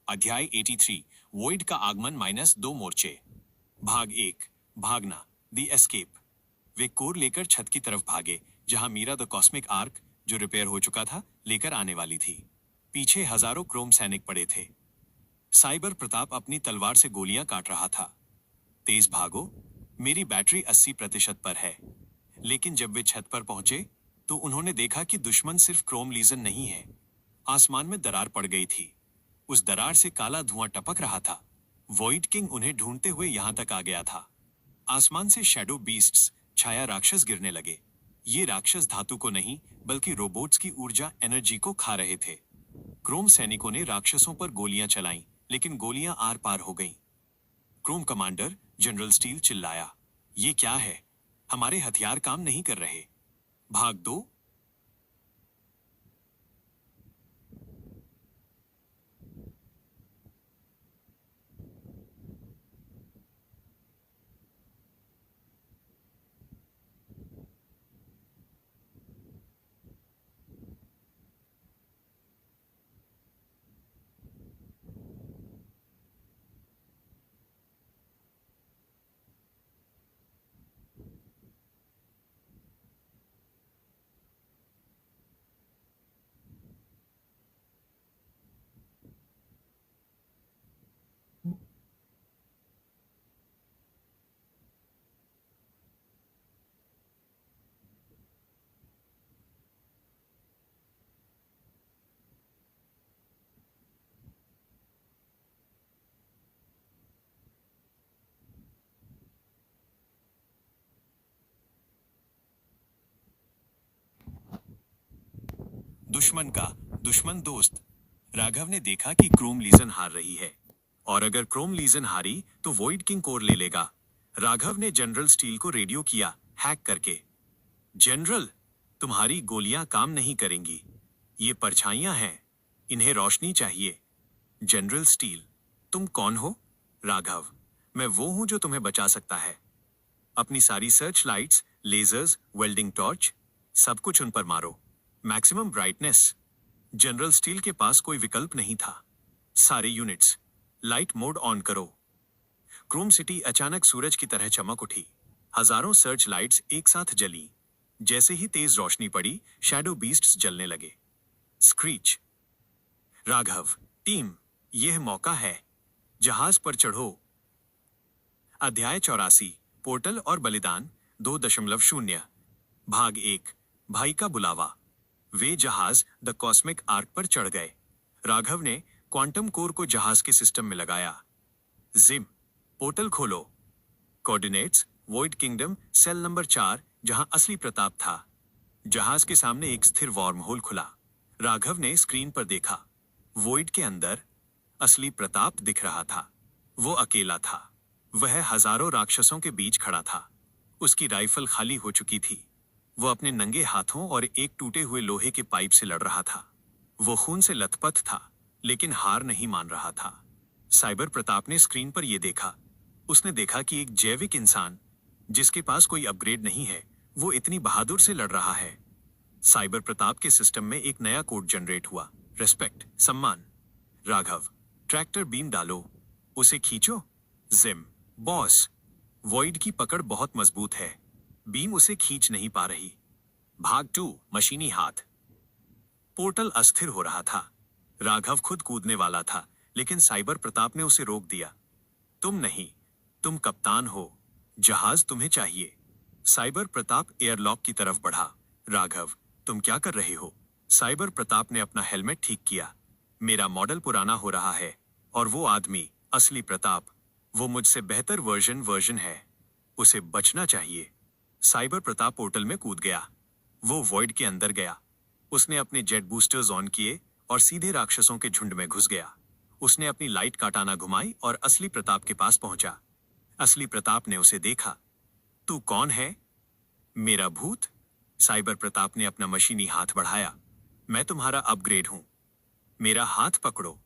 Speaker 2: अध्याय 83, वॉइड का आगमन -2 मोर्चे। भाग 1, भागना द एस्केप। वे कोर लेकर छत की तरफ भागे, जहां मीरा द कॉस्मिक आर्क, जो रिपेयर हो चुका था, लेकर आने वाली थी। पीछे हजारों क्रोम सैनिक पड़े थे। साइबर प्रताप अपनी तलवार से गोलियां काट रहा था। तेज भागो, मेरी बैटरी 80% पर है। लेकिन जब वे छत पर पहुंचे तो उन्होंने देखा कि दुश्मन सिर्फ क्रोम लीजन नहीं है। आसमान में दरार पड़ गई थी। उस दरार से काला धुआं टपक रहा था। वॉइड किंग उन्हें ढूंढते हुए यहां तक आ गया था। आसमान से शैडो बीस्ट्स, छाया राक्षस गिरने लगे। ये राक्षस धातु को नहीं बल्कि रोबोट्स की ऊर्जा एनर्जी को खा रहे थे। क्रोम सैनिकों ने राक्षसों पर गोलियां चलाईं, लेकिन गोलियां आर पार हो गईं। क्रोम कमांडर जनरल स्टील चिल्लाया, ये क्या है? हमारे हथियार काम नहीं कर रहे। भाग दो। दुश्मन का दुश्मन दोस्त। राघव ने देखा कि क्रोम लीजन हार रही है, और अगर क्रोम लीजन हारी तो वॉइड किंग कोर ले लेगा। राघव ने जनरल स्टील को रेडियो किया, हैक करके। जनरल, तुम्हारी गोलियां काम नहीं करेंगी। ये परछाइयां हैं, इन्हें रोशनी चाहिए। जनरल स्टील, तुम कौन हो? राघव, मैं वो हूं जो तुम्हें बचा सकता है। अपनी सारी search lights, lasers, welding torch, सब कुछ उन पर मारो। Maximum brightness. जनरल स्टील के पास कोई विकल्प नहीं था। सारे यूनिट्स, लाइट मोड ऑन करो। क्रोम सिटी अचानक सूरज की तरह चमक उठी। हजारों सर्च लाइट्स एक साथ जली। जैसे ही तेज रोशनी पड़ी, शैडो बीस्ट्स जलने लगे। स्क्रीच। राघव, टीम, यह मौका है। जहाज पर चढ़ो। अध्याय 84, पोर्टल और बलिदान 2.0। भाग 1, भाई का बुलावा। वे जहाज द कॉस्मिक आर्क पर चढ़ गए। राघव ने क्वांटम कोर को जहाज के सिस्टम में लगाया। जिम, पोर्टल खोलो। Coordinates, void kingdom, cell number 4, जहां असली प्रताप था। जहाज के सामने एक स्थिर वॉर्म होल खुला। राघव ने स्क्रीन पर देखा। वॉइड के अंदर असली प्रताप दिख रहा था। वो अकेला था। वह हजारों राक्षसों के बीच खड़ा था। उसकी राइफल खाली हो चुकी थी। वो अपने नंगे हाथों और एक टूटे हुए लोहे के पाइप से लड़ रहा था। वो खून से लथपथ था, लेकिन हार नहीं मान रहा था। साइबर प्रताप ने स्क्रीन पर यह देखा। उसने देखा कि एक जैविक इंसान, जिसके पास कोई अपग्रेड नहीं है, वो इतनी बहादुर से लड़ रहा है। साइबर प्रताप के सिस्टम में एक नया कोड जनरेट हुआ। रेस्पेक्ट, सम्मान। राघव, ट्रैक्टर बीम डालो, उसे खींचो। जिम, बॉस, वॉइड की पकड़ बहुत मजबूत है। बीम उसे खींच नहीं पा रही। भाग 2, मशीनी हाथ। पोर्टल अस्थिर हो रहा था। राघव खुद कूदने वाला था, लेकिन साइबर प्रताप ने उसे रोक दिया। तुम नहीं, तुम कप्तान हो। जहाज तुम्हें चाहिए। साइबर प्रताप एयरलॉक की तरफ बढ़ा। राघव, तुम क्या कर रहे हो? साइबर प्रताप ने अपना हेलमेट ठीक किया। मेरा मॉडल पुराना हो रहा है, और वो आदमी, असली प्रताप, वो मुझसे बेहतर वर्जन है। उसे बचना चाहिए। साइबर प्रताप पोर्टल में कूद गया। वो वॉइड के अंदर गया। उसने अपने जेट बूस्टर्स ऑन किए और सीधे राक्षसों के झुंड में घुस गया। उसने अपनी लाइट काटाना घुमाई और असली प्रताप के पास पहुंचा। असली प्रताप ने उसे देखा। तू कौन है? मेरा भूत। साइबर प्रताप ने अपना मशीनी हाथ बढ़ाया। मैं तुम्हारा अपग्रेड हूं। मेरा हाथ पकड़ो।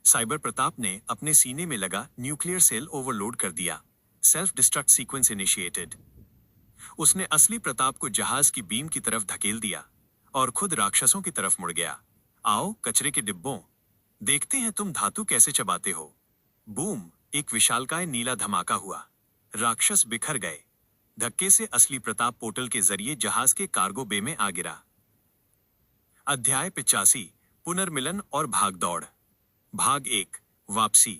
Speaker 2: साइबर प्रताप ने अपने सीने में लगा न्यूक्लियर सेल ओवरलोड कर दिया। Self destruct sequence initiated. उसने असली प्रताप को जहाज की बीम की तरफ धकेल दिया और खुद राक्षसों की तरफ मुड़ गया। आओ कचरे के डिब्बों, देखते हैं तुम धातु कैसे चबाते हो। बूम, एक विशालकाय नीला धमाका हुआ। राक्षस बिखर गए। धक्के से असली प्रताप पोर्टल के जरिए जहाज के कार्गो बे में आ गिरा। अध्याय 85, पुनर्मिलन और भागदौड़। भाग 1, वापसी।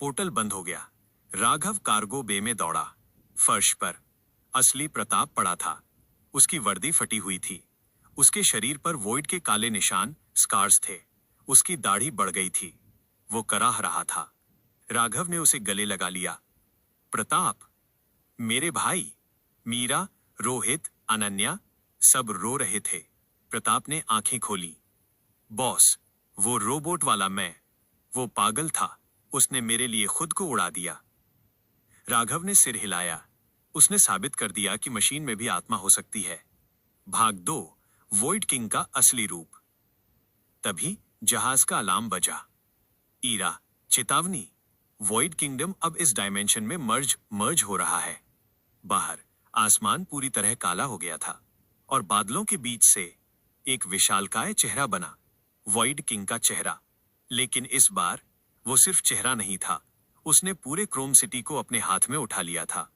Speaker 2: पोर्टल बंद हो गया। राघव कार्गो बे में दौड़ा। फर्श पर असली प्रताप पड़ा था। उसकी वर्दी फटी हुई थी। उसके शरीर पर वॉइड के काले निशान, स्कार्स थे। उसकी दाढ़ी बढ़ गई थी। वो कराह रहा था। राघव ने उसे गले लगा लिया। प्रताप, मेरे भाई। मीरा, रोहित, अनन्या सब रो रहे थे। प्रताप ने आंखें खोली। बॉस, वो रोबोट वाला मैं, वो पागल था। उसने मेरे लिए खुद को उड़ा दिया। राघव ने सिर हिलाया। उसने साबित कर दिया कि मशीन में भी आत्मा हो सकती है। भाग 2, वॉइड किंग का असली रूप। तभी जहाज का अलार्म बजा। ईरा, चेतावनी, वॉइड किंगडम अब इस डायमेंशन में मर्ज हो रहा है। बाहर आसमान पूरी तरह काला हो गया था और बादलों के बीच से एक विशालकाय चेहरा बना, वॉइड किंग का चेहरा। लेकिन इस बार वो सिर्फ चेहरा नहीं था, उसने पूरे क्रोम सिटी को अपने हाथ में उठा लिया था।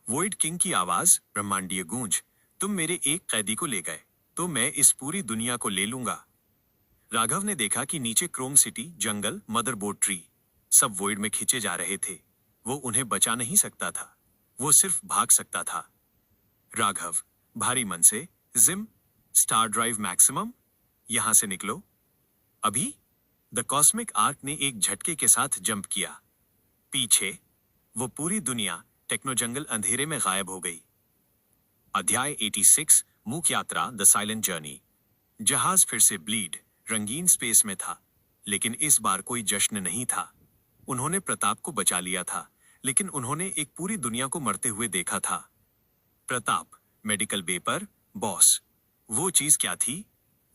Speaker 2: वॉइड किंग की आवाज ब्रह्मांडीय गूंज, तुम मेरे एक कैदी को ले गए तो मैं इस पूरी दुनिया को ले लूंगा। राघव ने देखा कि नीचे क्रोम सिटी, जंगल, मदरबोर्ड ट्री सब वॉइड में खींचे जा रहे थे। वो उन्हें बचा नहीं सकता था, वो सिर्फ भाग सकता था। राघव भारी मन से, जिम, स्टार ड्राइव मैक्सिमम, यहां से निकलो अभी। द कॉस्मिक आर्क ने एक झटके के साथ जंप किया। पीछे वो पूरी दुनिया टेक्नो जंगल अंधेरे में गायब हो गई। अध्याय 86, मुख्य यात्रा, द साइलेंट जर्नी। जहाज फिर से ब्लीड, रंगीन स्पेस में था, लेकिन इस बार कोई जश्न नहीं था। उन्होंने प्रताप को बचा लिया था, लेकिन उन्होंने एक पूरी दुनिया को मरते हुए देखा था। प्रताप, मेडिकल बे पर, बॉस, वो चीज क्या थी?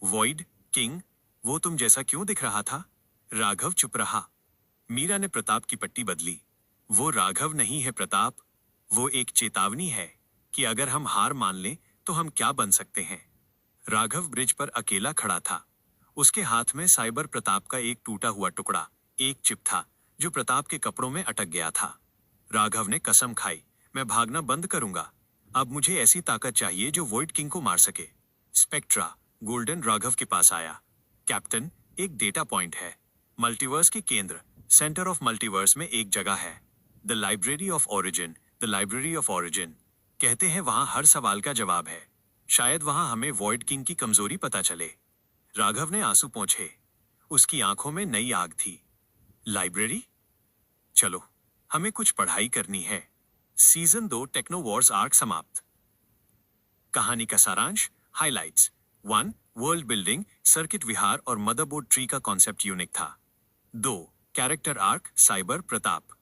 Speaker 2: वॉइड किंग, वो तुम जैसा क्यों दिख रहा था? राघव चुप रहा। मीरा ने प्रताप की पट्टी बदली। वो राघव नहीं है प्रताप, वो एक चेतावनी है कि अगर हम हार मान लें तो हम क्या बन सकते हैं। राघव ब्रिज पर अकेला खड़ा था। उसके हाथ में साइबर प्रताप का एक टूटा हुआ टुकड़ा, एक चिप था जो प्रताप के कपड़ों में अटक गया था। राघव ने कसम खाई, मैं भागना बंद करूंगा। अब मुझे ऐसी ताकत चाहिए जो वॉइड किंग को मार सके। स्पेक्ट्रा, गोल्डन राघव के पास आया। कैप्टन, एक डेटा पॉइंट है। मल्टीवर्स के केंद्र, सेंटर ऑफ मल्टीवर्स में एक जगह है, the library of origin. The library of origin, कहते हैं वहां हर सवाल का जवाब है। शायद वहां हमें वॉइड किंग की कमजोरी पता चले। राघव ने आंसू पोंछे। उसकी आंखों में नई आग थी। लाइब्रेरी? चलो, हमें कुछ पढ़ाई करनी है। सीजन 2 टेक्नो वॉर्स आर्क समाप्त। कहानी का सारांश, हाइलाइट्स। 1, वर्ल्ड बिल्डिंग, सर्किट विहार और मदरबोर्ड ट्री का कॉन्सेप्ट यूनिक था। 2, कैरेक्टर आर्क, साइबर प्रताप।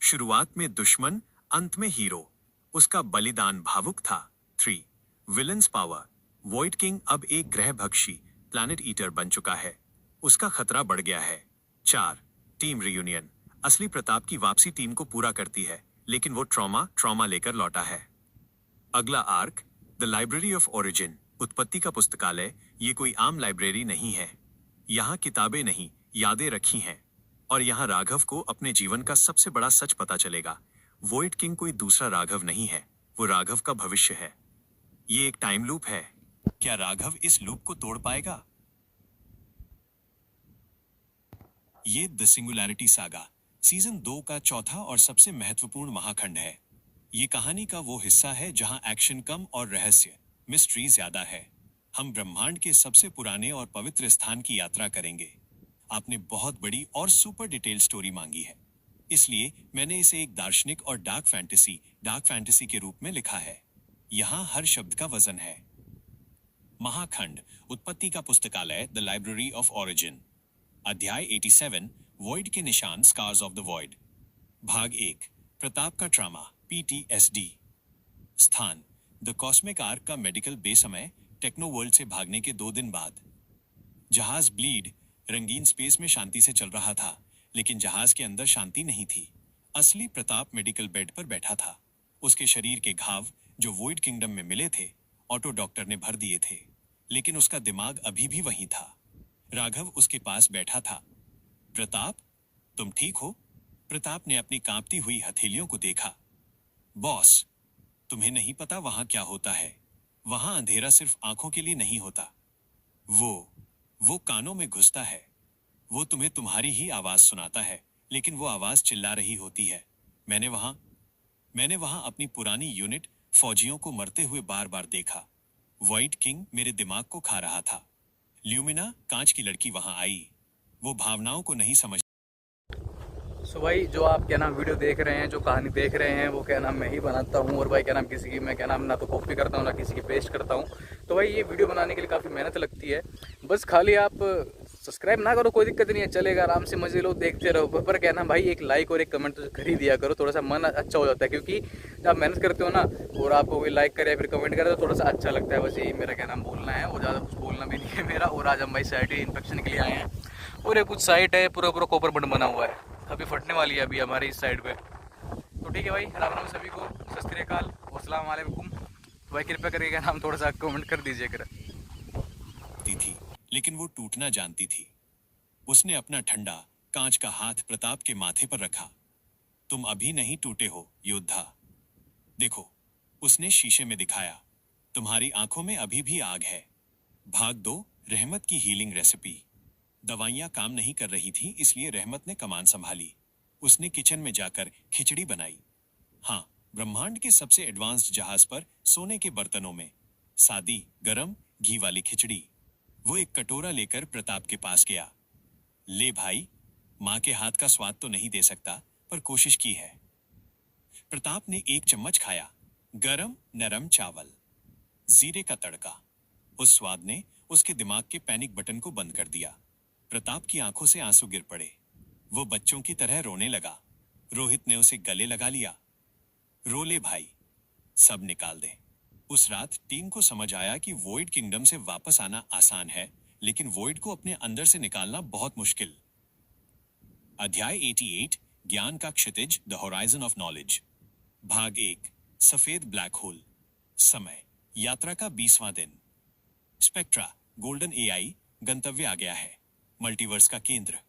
Speaker 2: शुरुआत में दुश्मन, अंत में हीरो। उसका बलिदान भावुक था। 3, विलन्स पावर, वॉइड किंग अब एक ग्रह भक्षी, प्लैनेट ईटर बन चुका है। उसका खतरा बढ़ गया है। 4, टीम रियूनियन, असली प्रताप की वापसी टीम को पूरा करती है, लेकिन वो ट्रॉमा लेकर लौटा है। अगला arc, the library of origin, उत्पत्ति का पुस्तकालय। ये कोई आम लाइब्रेरी नहीं है। यहाँ किताबें नहीं, यादें रखी हैं। और यहाँ राघव को अपने जीवन का सबसे बड़ा सच पता चलेगा। वॉइड किंग कोई दूसरा राघव नहीं है, वो राघव का भविष्य है। ये एक टाइम लूप है। क्या राघव इस लूप को तोड़ पाएगा? ये द सिंगुलैरिटी सागा, सीजन 2 का चौथा और सबसे महत्वपूर्ण महाखंड है। ये कहानी का वो हिस्सा है जहां एक्शन कम और रहस्य, मिस्ट्री ज्यादा है। हम ब्रह्मांड के सबसे पुराने और पवित्र स्थान की यात्रा करेंगे। आपने बहुत बड़ी और सुपर डिटेल स्टोरी मांगी है, इसलिए मैंने इसे एक दार्शनिक और डार्क फैंटेसी के रूप में लिखा है। यहाँ हर शब्द का वजन है। महाखंड, उत्पत्ति का पुस्तकालय, द लाइब्रेरी ऑफ ओरिजिन। अध्याय 87, वॉइड के निशान, स्कार्स ऑफ द वॉइड। भाग 1, प्रताप का ट्रामा, PTSD। स्थान, द कॉस्मिक आर्क का मेडिकल बे। समय, टेक्नो वर्ल्ड से भागने के 2 दिन बाद। जहाज ब्लीड, रंगीन स्पेस में शांति से चल रहा था, लेकिन जहाज के अंदर शांति नहीं थी। असली प्रताप मेडिकल बेड पर बैठा था। उसके शरीर के घाव जो वॉइड किंगडम में मिले थे, ऑटो डॉक्टर ने भर दिए थे, लेकिन उसका दिमाग अभी भी वहीं था। राघव उसके पास बैठा था। प्रताप, तुम ठीक हो? प्रताप ने अपनी कांपती हुई हथेलियों को देखा। बॉस, तुम्हें नहीं पता वहां क्या होता है। वहां अंधेरा सिर्फ आंखों के लिए नहीं होता, वो कानों में घुसता है। वो तुम्हें तुम्हारी ही आवाज सुनाता है, लेकिन वो आवाज चिल्ला रही होती है। मैंने वहां अपनी पुरानी यूनिट फौजियों को मरते हुए बार बार देखा। व्हाइट किंग मेरे दिमाग को खा रहा था। ल्यूमिना कांच की लड़की वहां आई। वो भावनाओं को नहीं समझ।
Speaker 3: सो भाई जो आप क्या नाम वीडियो देख रहे हैं, जो कहानी देख रहे हैं, वो क्या नाम मैं ही बनाता हूँ। और भाई क्या नाम किसी की मैं क्या नाम ना तो कॉपी करता हूँ ना किसी की पेस्ट करता हूँ। तो भाई ये वीडियो बनाने के लिए काफ़ी मेहनत लगती है। बस खाली आप सब्सक्राइब ना करो कोई दिक्कत नहीं है, चलेगा, आराम से मजे लो, देखते रहो। पर क्या ना भाई एक लाइक और एक कमेंट तो कर ही दिया करो, थोड़ा सा मन अच्छा हो जाता है। क्योंकि जब आप मेहनत करते हो ना और आपको कोई लाइक करे फिर कमेंट करे तो थोड़ा सा अच्छा लगता है। बस यही मेरा क्या नाम बोलना है, और ज़्यादा कुछ बोलना भी नहीं है मेरा। और आज हम भाई साइड इंस्पेक्शन के लिए आए हैं और ये कुछ साइट है पूरा पूरा कॉपर बटन बना हुआ है, अभी फटने वाली है अभी हमारी इस साइड पे। तो ठीक है भाई, राम राम सभी को, सत श्री अकाल, अस्सलाम वालेकुम। भाई कृपया करके क्या नाम थोड़ा सा कमेंट कर दीजिए कर।
Speaker 2: थी, लेकिन वो टूटना जानती थी। उसने अपना ठंडा कांच का हाथ प्रताप के माथे पर रखा। तुम अभी नहीं टूटे हो योद्धा। देखो, उसने शीशे में दिखाया। तुम्हारी आंखों में अभी भी आग है। भाग दो, रहमत की हीलिंग रेसिपी। दवाइयां काम नहीं कर रही थी, इसलिए रहमत ने कमान संभाली। उसने किचन में जाकर खिचड़ी बनाई। हाँ, ब्रह्मांड के सबसे एडवांस्ड जहाज पर सोने के बर्तनों में सादी गरम घी वाली खिचड़ी। वो एक कटोरा लेकर प्रताप के पास गया। ले भाई, माँ के हाथ का स्वाद तो नहीं दे सकता, पर कोशिश की है। प्रताप ने एक चम्मच खाया। गरम नरम चावल, जीरे का तड़का। उस स्वाद ने उसके दिमाग के पैनिक बटन को बंद कर दिया। प्रताप की आंखों से आंसू गिर पड़े। वो बच्चों की तरह रोने लगा। रोहित ने उसे गले लगा लिया। रो ले भाई, सब निकाल दे। उस रात टीम को समझ आया कि वॉइड किंगडम से वापस आना आसान है, लेकिन वॉइड को अपने अंदर से निकालना बहुत मुश्किल। अध्याय 88, ज्ञान का क्षितिज, द होराइजन ऑफ नॉलेज। भाग 1, सफेद ब्लैक होल। समय, यात्रा का 20वां दिन। स्पेक्ट्रा, गोल्डन एआई, गंतव्य आ गया है, मल्टीवर्स का केंद्र।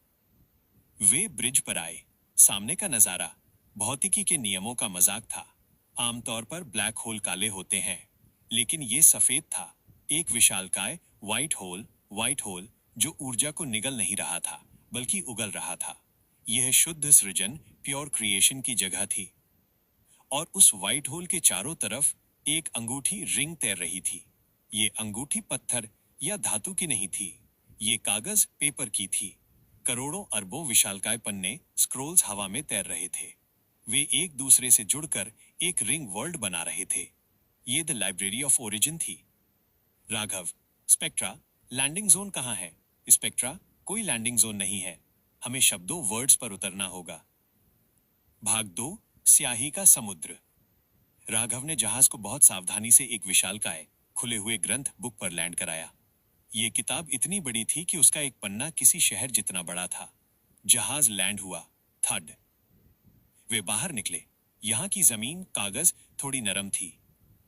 Speaker 2: वे ब्रिज पर आए। सामने का नजारा भौतिकी के नियमों का मजाक था। आमतौर पर ब्लैक होल काले होते हैं, लेकिन ये सफेद था। एक विशालकाय व्हाइट होल जो ऊर्जा को निगल नहीं रहा था, बल्कि उगल रहा था। यह शुद्ध सृजन, प्योर क्रिएशन की जगह थी। और उस व्हाइट होल के चारों तरफ एक अंगूठी रिंग तैर रही थी। ये अंगूठी पत्थर या धातु की नहीं थी, ये कागज पेपर की थी। करोड़ों अरबों विशालकाय पन्ने स्क्रोल्स हवा में तैर रहे थे। वे एक दूसरे से जुड़कर एक रिंग वर्ल्ड बना रहे थे। ये द लाइब्रेरी ऑफ ओरिजिन थी। राघव, स्पेक्ट्रा, लैंडिंग जोन कहाँ है? स्पेक्ट्रा, कोई लैंडिंग जोन नहीं है, हमें शब्दों वर्ड्स पर उतरना होगा। भाग 2, स्याही का समुद्र। राघव ने जहाज को बहुत सावधानी से एक विशालकाय खुले हुए ग्रंथ बुक पर लैंड कराया। ये किताब इतनी बड़ी थी कि उसका एक पन्ना किसी शहर जितना बड़ा था। जहाज लैंड हुआ। थड। वे बाहर निकले। यहाँ की जमीन कागज थोड़ी नरम थी।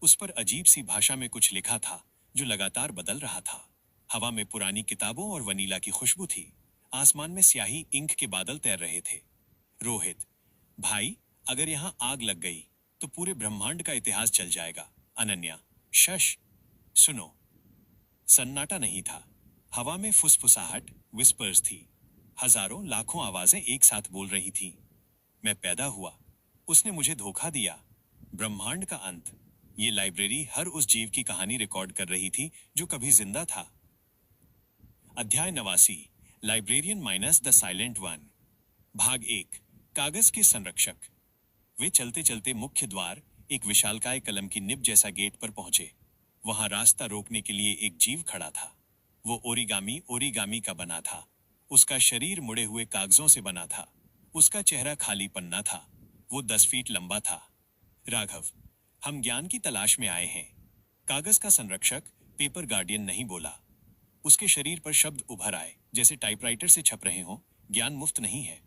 Speaker 2: उस पर अजीब सी भाषा में कुछ लिखा था जो लगातार बदल रहा था। हवा में पुरानी किताबों और वनीला की खुशबू थी। आसमान में स्याही इंक के बादल तैर रहे थे। रोहित, भाई, अगर यहाँ आग लग गई तो पूरे ब्रह्मांड का इतिहास चल जाएगा। अनन्या, शश, सुनो। सन्नाटा नहीं था। हवा में फुसफुसाहट, विस्पर्स थी। हजारों लाखों आवाजें एक साथ बोल रही थीं। मैं पैदा हुआ, उसने मुझे धोखा दिया। ब्रह्मांड का अंत। ये लाइब्रेरी हर उस जीव की कहानी रिकॉर्ड कर रही थी जो कभी जिंदा था। अध्याय 89, librarian minus the silent one. भाग 1, कागज के संरक्षक। वे चलते चलते मुख्य द्वार, एक विशालकाय कलम की निब जैसा गेट पर पहुंचे। वहां रास्ता रोकने के लिए एक जीव खड़ा था। वो ओरिगामी का बना था। उसका शरीर मुड़े हुए कागजों से बना था। उसका चेहरा खाली पन्ना था। वो 10 फीट लंबा था। राघव, हम ज्ञान की तलाश में आए हैं। कागज का संरक्षक, पेपर गार्डियन, नहीं बोला। उसके शरीर पर शब्द उभर आए जैसे टाइपराइटर से छप रहे हों। ज्ञान मुफ्त नहीं है,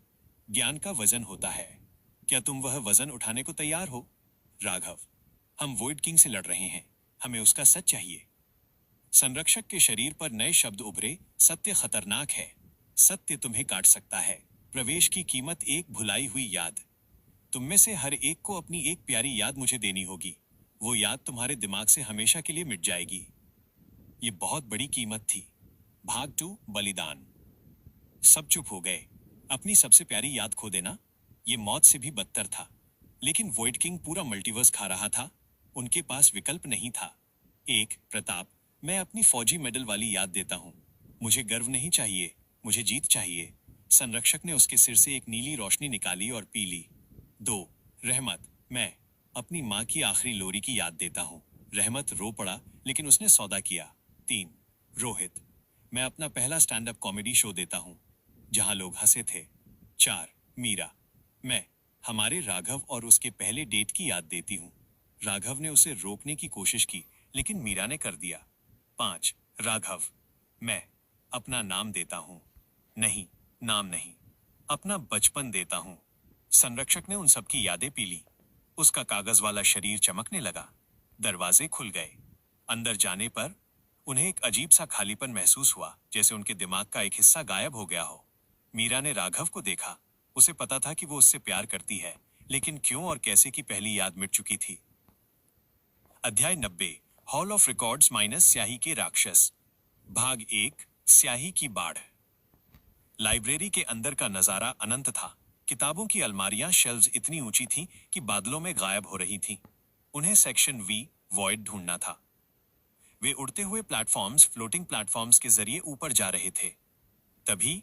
Speaker 2: ज्ञान का वजन होता है। क्या तुम वह वजन उठाने को तैयार हो? राघव, हम वॉइड किंग से लड़ रहे हैं, हमें उसका सच चाहिए। संरक्षक के शरीर पर नए शब्द उभरे। सत्य खतरनाक है, सत्य तुम्हें काट सकता है। प्रवेश की कीमत एक भुलाई हुई याद। तुम में से हर एक को अपनी एक प्यारी याद मुझे देनी होगी। वो याद तुम्हारे दिमाग से हमेशा के लिए मिट जाएगी। ये बहुत बड़ी कीमत थी। भाग 2, बलिदान। सब चुप हो गए। अपनी सबसे प्यारी याद खो देना, ये मौत से भी बदतर था। लेकिन वॉइड किंग पूरा मल्टीवर्स खा रहा था। उनके पास विकल्प नहीं था। एक, प्रताप, मैं अपनी फौजी मेडल वाली याद देता हूँ। मुझे गर्व नहीं चाहिए, मुझे जीत चाहिए। संरक्षक ने उसके सिर से एक नीली रोशनी निकाली और पी ली। 2, रहमत, मैं अपनी माँ की आखिरी लोरी की याद देता हूँ। रहमत रो पड़ा, लेकिन उसने सौदा किया। 3, रोहित, मैं अपना पहला स्टैंड अप कॉमेडी शो देता हूँ, जहां लोग हंसे थे। 4, मीरा, मैं हमारे राघव और उसके पहले डेट की याद देती हूँ। राघव ने उसे रोकने की कोशिश की, लेकिन मीरा ने कर दिया। 5, राघव, मैं अपना नाम देता हूँ। नहीं, नाम नहीं, अपना बचपन देता हूँ। संरक्षक ने उन सबकी यादें पी ली। उसका कागज वाला शरीर चमकने लगा। दरवाजे खुल गए। अंदर जाने पर उन्हें एक अजीब सा खालीपन महसूस हुआ, जैसे उनके दिमाग का एक हिस्सा गायब हो गया हो। मीरा ने राघव को देखा। उसे पता था कि वो उससे प्यार करती है, लेकिन क्यों और कैसे की पहली याद मिट चुकी थी। अध्याय 90, हॉल ऑफ रिकॉर्ड्स माइनस स्याही के राक्षस, भाग 1, स्याही की बाढ़। लाइब्रेरी के अंदर का नजारा अनंत था। किताबों की अलमारियां शेल्व्स इतनी ऊंची थीं कि बादलों में गायब हो रही थीं। उन्हें सेक्शन वी, वॉइड, ढूंढना था। वे उड़ते हुए प्लेटफॉर्म्स, फ्लोटिंग प्लेटफॉर्म्स के जरिए ऊपर जा रहे थे। तभी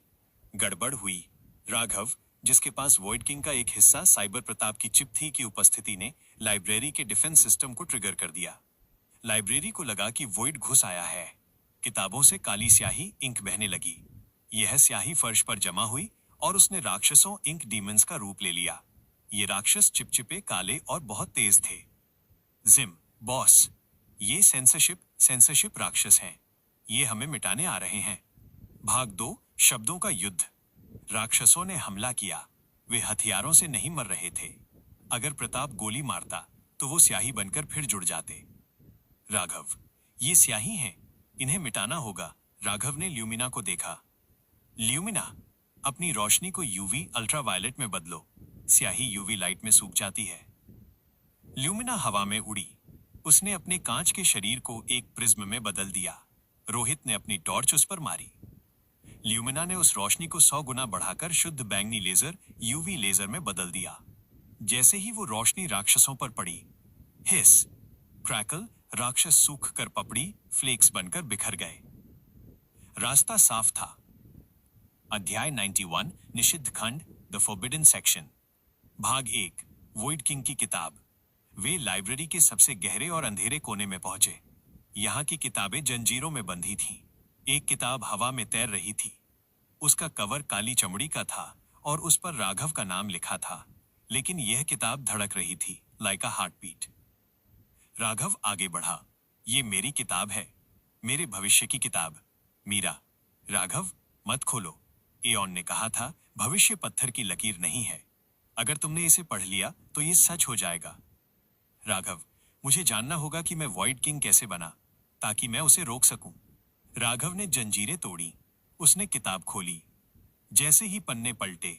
Speaker 2: गड़बड़ हुई। राघव, जिसके पास वॉइड किंग का एक हिस्सा साइबर प्रताप की चिप थी, की उपस्थिति ने लाइब्रेरी के डिफेंस सिस्टम को ट्रिगर कर दिया। लाइब्रेरी को लगा कि वॉइड घुस आया है। किताबों से काली स्याही, इंक बहने लगी। यह स्याही फर्श पर जमा हुई और उसने राक्षसों, इंक डीमंस का रूप ले लिया। ये राक्षस चिपचिपे, काले और बहुत तेज थे। जिम, बॉस, ये सेंसरशिप राक्षस हैं। ये हमें मिटाने आ रहे हैं। भाग 2, शब्दों का युद्ध। राक्षसों ने हमला किया। वे हथियारों से नहीं मर रहे थे। अगर प्रताप गोली मारता तो वो स्याही बनकर फिर जुड़ जाते। राघव, ये स्याही हैं, इन्हें मिटाना होगा। राघव ने ल्यूमिना को देखा। ल्यूमिना, अपनी रोशनी को यूवी अल्ट्रावायलेट में बदलो। स्याही यूवी लाइट में सूख जाती है। ल्यूमिना हवा में उड़ी। उसने अपने कांच के शरीर को एक प्रिज्म में बदल दिया। रोहित ने अपनी टॉर्च उस पर मारी। ल्यूमिना ने उस रोशनी को 100 गुना बढ़ाकर शुद्ध बैंगनी लेजर, यूवी लेजर में बदल दिया। जैसे ही वो रोशनी राक्षसों पर पड़ी, हिस, क्रैकल, राक्षस सूख कर पपड़ी, फ्लेक्स बनकर बिखर गए। रास्ता साफ था। अध्याय 91, निषिद्ध खंड, द फॉरबिडन सेक्शन, भाग 1, वॉइड किंग की किताब। वे लाइब्रेरी के सबसे गहरे और अंधेरे कोने में पहुंचे। यहाँ की किताबें जंजीरों में बंधी थीं। एक किताब हवा में तैर रही थी। उसका कवर काली चमड़ी का था और उस पर राघव का नाम लिखा था, लेकिन यह किताब धड़क रही थी, लाइक अ हार्टबीट। राघव आगे बढ़ा। ये मेरी किताब है, मेरे भविष्य की किताब। मीरा, राघव, मत खोलो। एऑन ने कहा था, भविष्य पत्थर की लकीर नहीं है। अगर तुमने इसे पढ़ लिया तो ये सच हो जाएगा। राघव, मुझे जानना होगा कि मैं वॉइड किंग कैसे बना, ताकि मैं उसे रोक सकूं। राघव ने जंजीरें तोड़ी। उसने किताब खोली। जैसे ही पन्ने पलटे,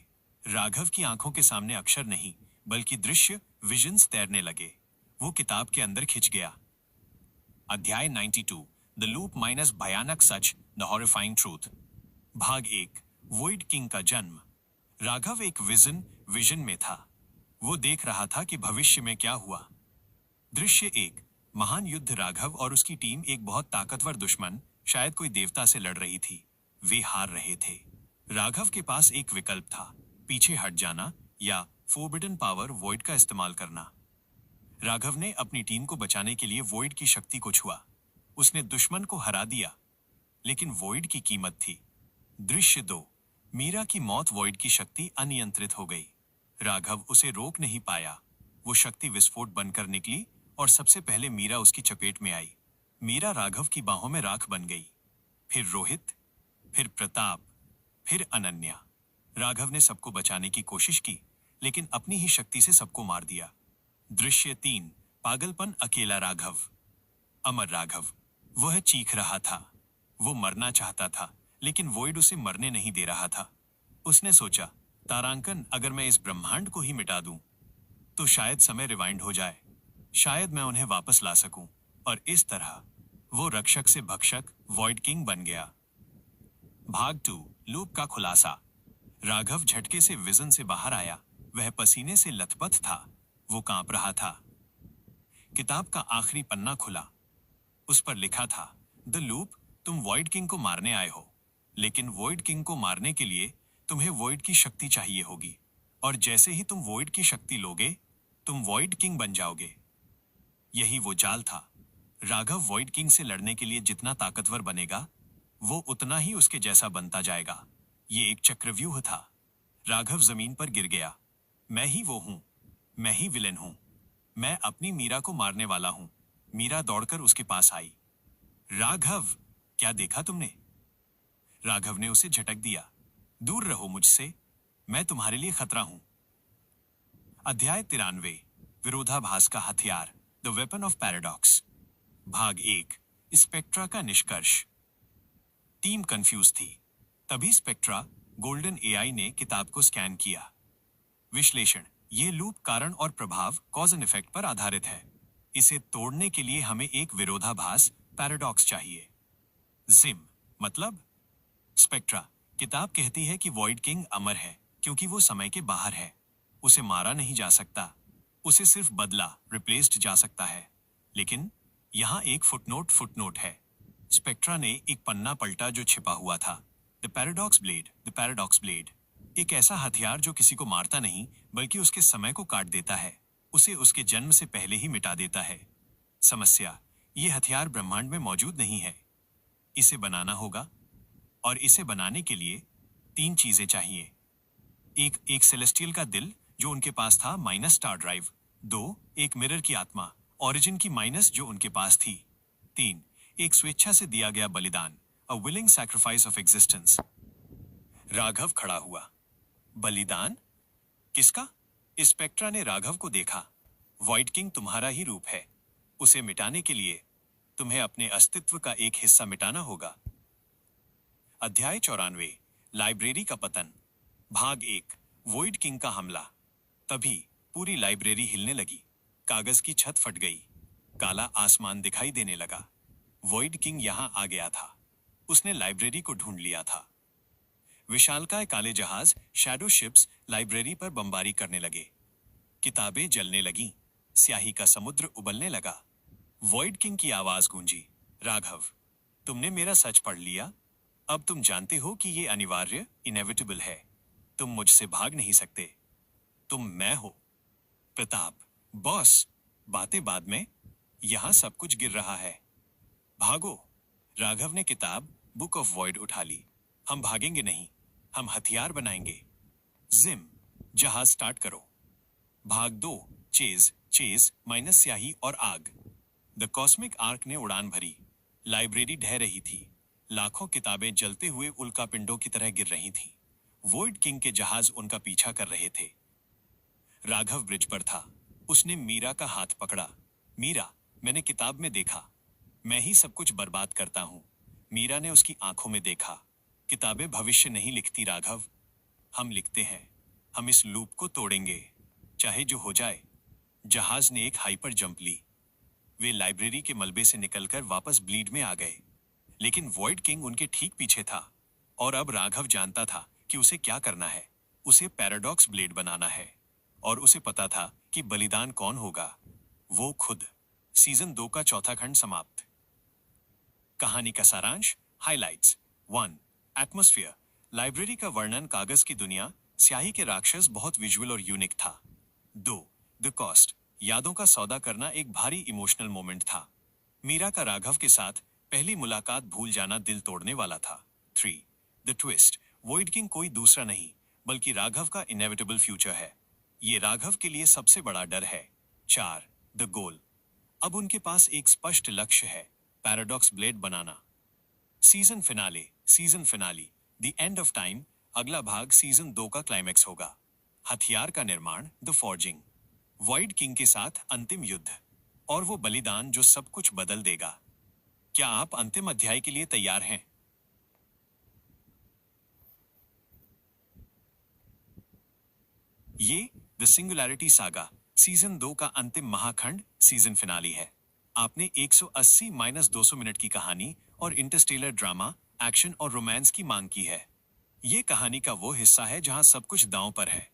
Speaker 2: राघव की आंखों के सामने अक्षर नहीं, बल्कि दृश्य, विजन्स तैरने लगे। वो किताब के अंदर खिंच गया। अध्याय 92, द लूप माइनस भयानक सच, द हॉरिफाइंग ट्रूथ, भाग 1, वॉइड किंग का जन्म। राघव एक विजन में था। वो देख रहा था कि भविष्य में क्या हुआ। दृश्य 1, महान युद्ध। राघव और उसकी टीम एक बहुत ताकतवर दुश्मन, शायद कोई देवता से लड़ रही थी। वे हार रहे थे। राघव के पास एक विकल्प था, पीछे हट जाना या फोरबिडन पावर, वॉइड का इस्तेमाल करना। राघव ने अपनी टीम को बचाने के लिए वॉइड की शक्ति को छुआ। उसने दुश्मन को हरा दिया, लेकिन वॉइड की कीमत थी। दृश्य 2, मीरा की मौत। वॉइड की शक्ति अनियंत्रित हो गई। राघव उसे रोक नहीं पाया। वो शक्ति विस्फोट बनकर निकली और सबसे पहले मीरा उसकी चपेट में आई। मीरा राघव की बाहों में राख बन गई। फिर रोहित, फिर प्रताप, फिर अनन्या। राघव ने सबको बचाने की कोशिश की, लेकिन अपनी ही शक्ति से सबको मार दिया। दृश्य 3, पागलपन। अकेला राघव, अमर राघव। वह चीख रहा था। वो मरना चाहता था, लेकिन वॉइड उसे मरने नहीं दे रहा था। उसने सोचा, तारांकन, अगर मैं इस ब्रह्मांड को ही मिटा दूं, तो शायद समय रिवाइंड हो जाए। शायद मैं उन्हें वापस ला सकूं। और इस तरह वो रक्षक से भक्षक, वॉइड किंग बन गया। भाग 2, लूप का खुलासा। राघव झटके से विजन से बाहर आया। वह पसीने से लथपथ था। वो कांप रहा था। किताब का आखिरी पन्ना खुला। उस पर लिखा था, द लूप, तुम वॉइड किंग को मारने आए हो, लेकिन वॉइड किंग को मारने के लिए तुम्हें वॉइड की शक्ति चाहिए होगी, और जैसे ही तुम वॉइड की शक्ति लोगे तुम वॉइड किंग बन जाओगे। यही वो जाल था। राघव वॉइड किंग से लड़ने के लिए जितना ताकतवर बनेगा वो उतना ही उसके जैसा बनता जाएगा। ये एक चक्रव्यूह था। राघव जमीन पर गिर गया। मैं ही वो हूं, मैं ही विलेन हूं, मैं अपनी मीरा को मारने वाला हूं। मीरा दौड़कर उसके पास आई। राघव, क्या देखा तुमने? राघव ने उसे झटक दिया। दूर रहो मुझसे, मैं तुम्हारे लिए खतरा हूं। अध्याय 93, विरोधाभास का हथियार, द वेपन ऑफ पैराडॉक्स। भाग 1, स्पेक्ट्रा का निष्कर्ष। टीम कंफ्यूज थी। तभी स्पेक्ट्रा गोल्डन एआई ने किताब को स्कैन किया। विश्लेषण, ये लूप कारण और प्रभाव, कॉज एंड इफेक्ट पर आधारित है। इसे तोड़ने के लिए हमें एक विरोधाभास, पैराडॉक्स चाहिए। जिम मतलब? स्पेक्ट्रा, किताब कहती है कि वॉइड किंग अमर है क्योंकि वो समय के बाहर है। उसे मारा नहीं जा सकता, उसे सिर्फ बदला, रिप्लेस्ड जा सकता है। लेकिन यहाँ एक फुटनोट है। स्पेक्ट्रा ने एक पन्ना पलटा जो छिपा हुआ था। The paradox blade, the paradox blade, एक ऐसा हथियार जो किसी को मारता नहीं बल्कि उसके समय को काट देता है, उसे उसके जन्म से पहले ही मिटा देता है। समस्या, ये हथियार ब्रह्मांड में मौजूद नहीं है। इसे बनाना होगा, और इसे बनाने के लिए 3 चीजें चाहिए। एक सेलेस्टियल का दिल जो उनके पास था, माइनस स्टार ड्राइव। 2, एक मिरर की आत्मा, ओरिजिन की माइनस जो उनके पास थी। 3, एक स्वेच्छा से दिया गया बलिदान, a willing sacrifice of existence. Raghav खड़ा हुआ। बलिदान? किसका? स्पेक्ट्रा ने राघव को देखा। वॉइड किंग तुम्हारा ही रूप है। उसे मिटाने के लिए तुम्हें अपने अस्तित्व का एक हिस्सा मिटाना होगा। अध्याय 94, लाइब्रेरी का पतन। भाग 1, वॉइड किंग का हमला। तभी पूरी लाइब्रेरी हिलने लगी। कागज की छत फट गई। काला आसमान दिखाई देने लगा। वॉइड किंग यहां आ गया था। उसने लाइब्रेरी को ढूंढ लिया था। विशालकाय काले जहाज, शैडो शिप्स लाइब्रेरी पर बमबारी करने लगे। किताबें जलने लगीं। स्याही का समुद्र उबलने लगा। वॉइड किंग की आवाज गूंजी, राघव, तुमने मेरा सच पढ़ लिया? अब तुम जानते हो कि ये अनिवार्य, इनेविटेबल है। तुम मुझसे भाग नहीं सकते। तुम मैं हो। प्रताप, बॉस, बातें बाद में, यहां सब कुछ गिर रहा है। भागो। राघव ने किताब, बुक ऑफ वॉइड उठा ली। हम भागेंगे नहीं, हम हथियार बनाएंगे। जिम, जहाज स्टार्ट करो। भाग 2, चेज माइनस स्याही और आग। द कॉस्मिक आर्क ने उड़ान भरी। लाइब्रेरी ढह रही थी। लाखों किताबें जलते हुए उल्कापिंडों की तरह गिर रही थीं। वॉइड किंग के जहाज उनका पीछा कर रहे थे। राघव ब्रिज पर था। उसने मीरा का हाथ पकड़ा। मीरा, मैंने किताब में देखा, मैं ही सब कुछ बर्बाद करता हूं। मीरा ने उसकी आंखों में देखा। किताबें भविष्य नहीं लिखती राघव, हम लिखते हैं। हम इस लूप को तोड़ेंगे, चाहे जो हो जाए। जहाज ने एक हाइपर जंप ली। वे लाइब्रेरी के मलबे से निकलकर वापस ब्लीड में आ गए। लेकिन वॉइड किंग उनके ठीक पीछे था, और अब राघव जानता था कि उसे क्या करना है। उसे पैराडॉक्स ब्लेड बनाना है, और उसे पता था कि बलिदान कौन होगा, वो खुद। सीजन 2 का चौथा खंड समाप्त। कहानी का सारांश, हाइलाइट्स। 1, एटमॉस्फेयर। लाइब्रेरी का वर्णन, कागज की दुनिया, स्याही के राक्षस, बहुत विजुअल और यूनिक था। 2, द कॉस्ट। यादों का सौदा करना एक भारी इमोशनल मोमेंट था। मीरा का राघव के साथ पहली मुलाकात भूल जाना दिल तोड़ने वाला था। 3, द ट्विस्ट। वॉइड किंग कोई दूसरा नहीं बल्कि राघव का इनेविटेबल फ्यूचर है। ये राघव के लिए सबसे बड़ा डर है। 4, द गोल। अब उनके पास एक स्पष्ट लक्ष्य है, paradox blade banana. Season finale, the end of time. अगला भाग सीजन 2 का क्लाइमैक्स होगा। हथियार का निर्माण, द फॉर्जिंग। वॉइड किंग के साथ अंतिम युद्ध, और वो बलिदान जो सब कुछ बदल देगा। क्या आप अंतिम अध्याय के लिए तैयार हैं? ये द सिंगुलैरिटी सागा सीजन 2 का अंतिम महाखंड, सीजन फिनाली है। आपने 180-200 मिनट की कहानी और इंटरस्टेलर ड्रामा, एक्शन और रोमांस की मांग की है। ये कहानी का वो हिस्सा है जहां सब कुछ दांव पर है।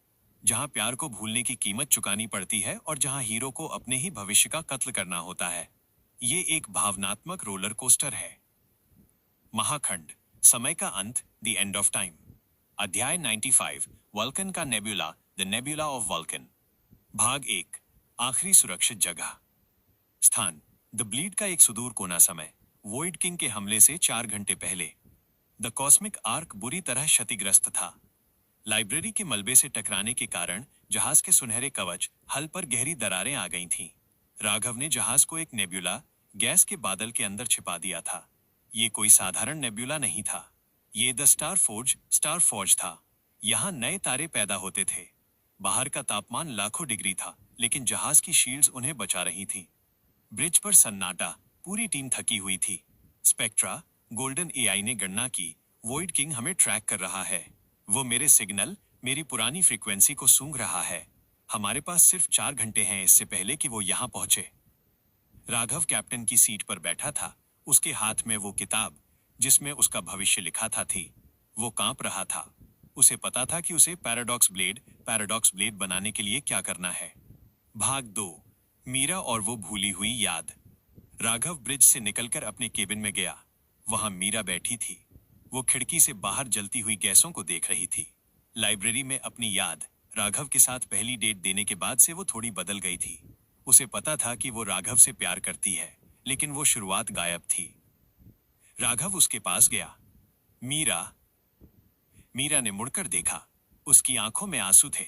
Speaker 2: जहां प्यार को भूलने की कीमत चुकानी पड़ती है और जहां हीरो को अपने ही भविष्य का कत्ल करना होता है। ये एक भावनात्मक रोलर कोस्टर है। महाखंड, समय का अंत, द एंड ऑफ टाइम। अध्याय 95, वल्कन का nebula, the nebula of vulcan. भाग 1, आखिरी सुरक्षित जगह। स्थान, द ब्लीड का एक सुदूर कोना। समय, वॉइड किंग के हमले से 4 घंटे पहले। द कॉस्मिक आर्क बुरी तरह क्षतिग्रस्त था। लाइब्रेरी के मलबे से टकराने के कारण जहाज के सुनहरे कवच हल पर गहरी दरारें आ गई थीं। राघव ने जहाज को एक नेब्यूला, गैस के बादल के अंदर छिपा दिया था। ये कोई साधारण नेब्यूला नहीं था। ये द स्टार फॉर्ज था। यहाँ नए तारे पैदा होते थे। बाहर का तापमान लाखों डिग्री था, लेकिन जहाज की शील्ड्स उन्हें बचा रही थीं। ब्रिज पर सन्नाटा, पूरी टीम थकी हुई थी। स्पेक्ट्रा, गोल्डन एआई ने गणना की, वॉइड किंग हमें ट्रैक कर रहा है। वो मेरे सिग्नल, मेरी पुरानी फ्रीक्वेंसी को सूंघ रहा है। हमारे पास सिर्फ 4 घंटे हैं इससे पहले कि वो यहाँ पहुंचे। राघव कैप्टन की सीट पर बैठा था। उसके हाथ में वो किताब जिसमें उसका भविष्य लिखा था थी। वो कांप रहा था। उसे पता था कि उसे पैराडॉक्स ब्लेड बनाने के लिए क्या करना है। भाग 2, मीरा और वो भूली हुई याद। राघव ब्रिज से निकलकर अपने केबिन में गया। वहां मीरा बैठी थी। वो खिड़की से बाहर जलती हुई गैसों को देख रही थी। लाइब्रेरी में अपनी याद, राघव के साथ पहली डेट देने के बाद से वो थोड़ी बदल गई थी। उसे पता था कि वो राघव से प्यार करती है, लेकिन वो शुरुआत गायब थी। राघव उसके पास गया। मीरा ने मुड़कर देखा। उसकी आंखों में आंसू थे।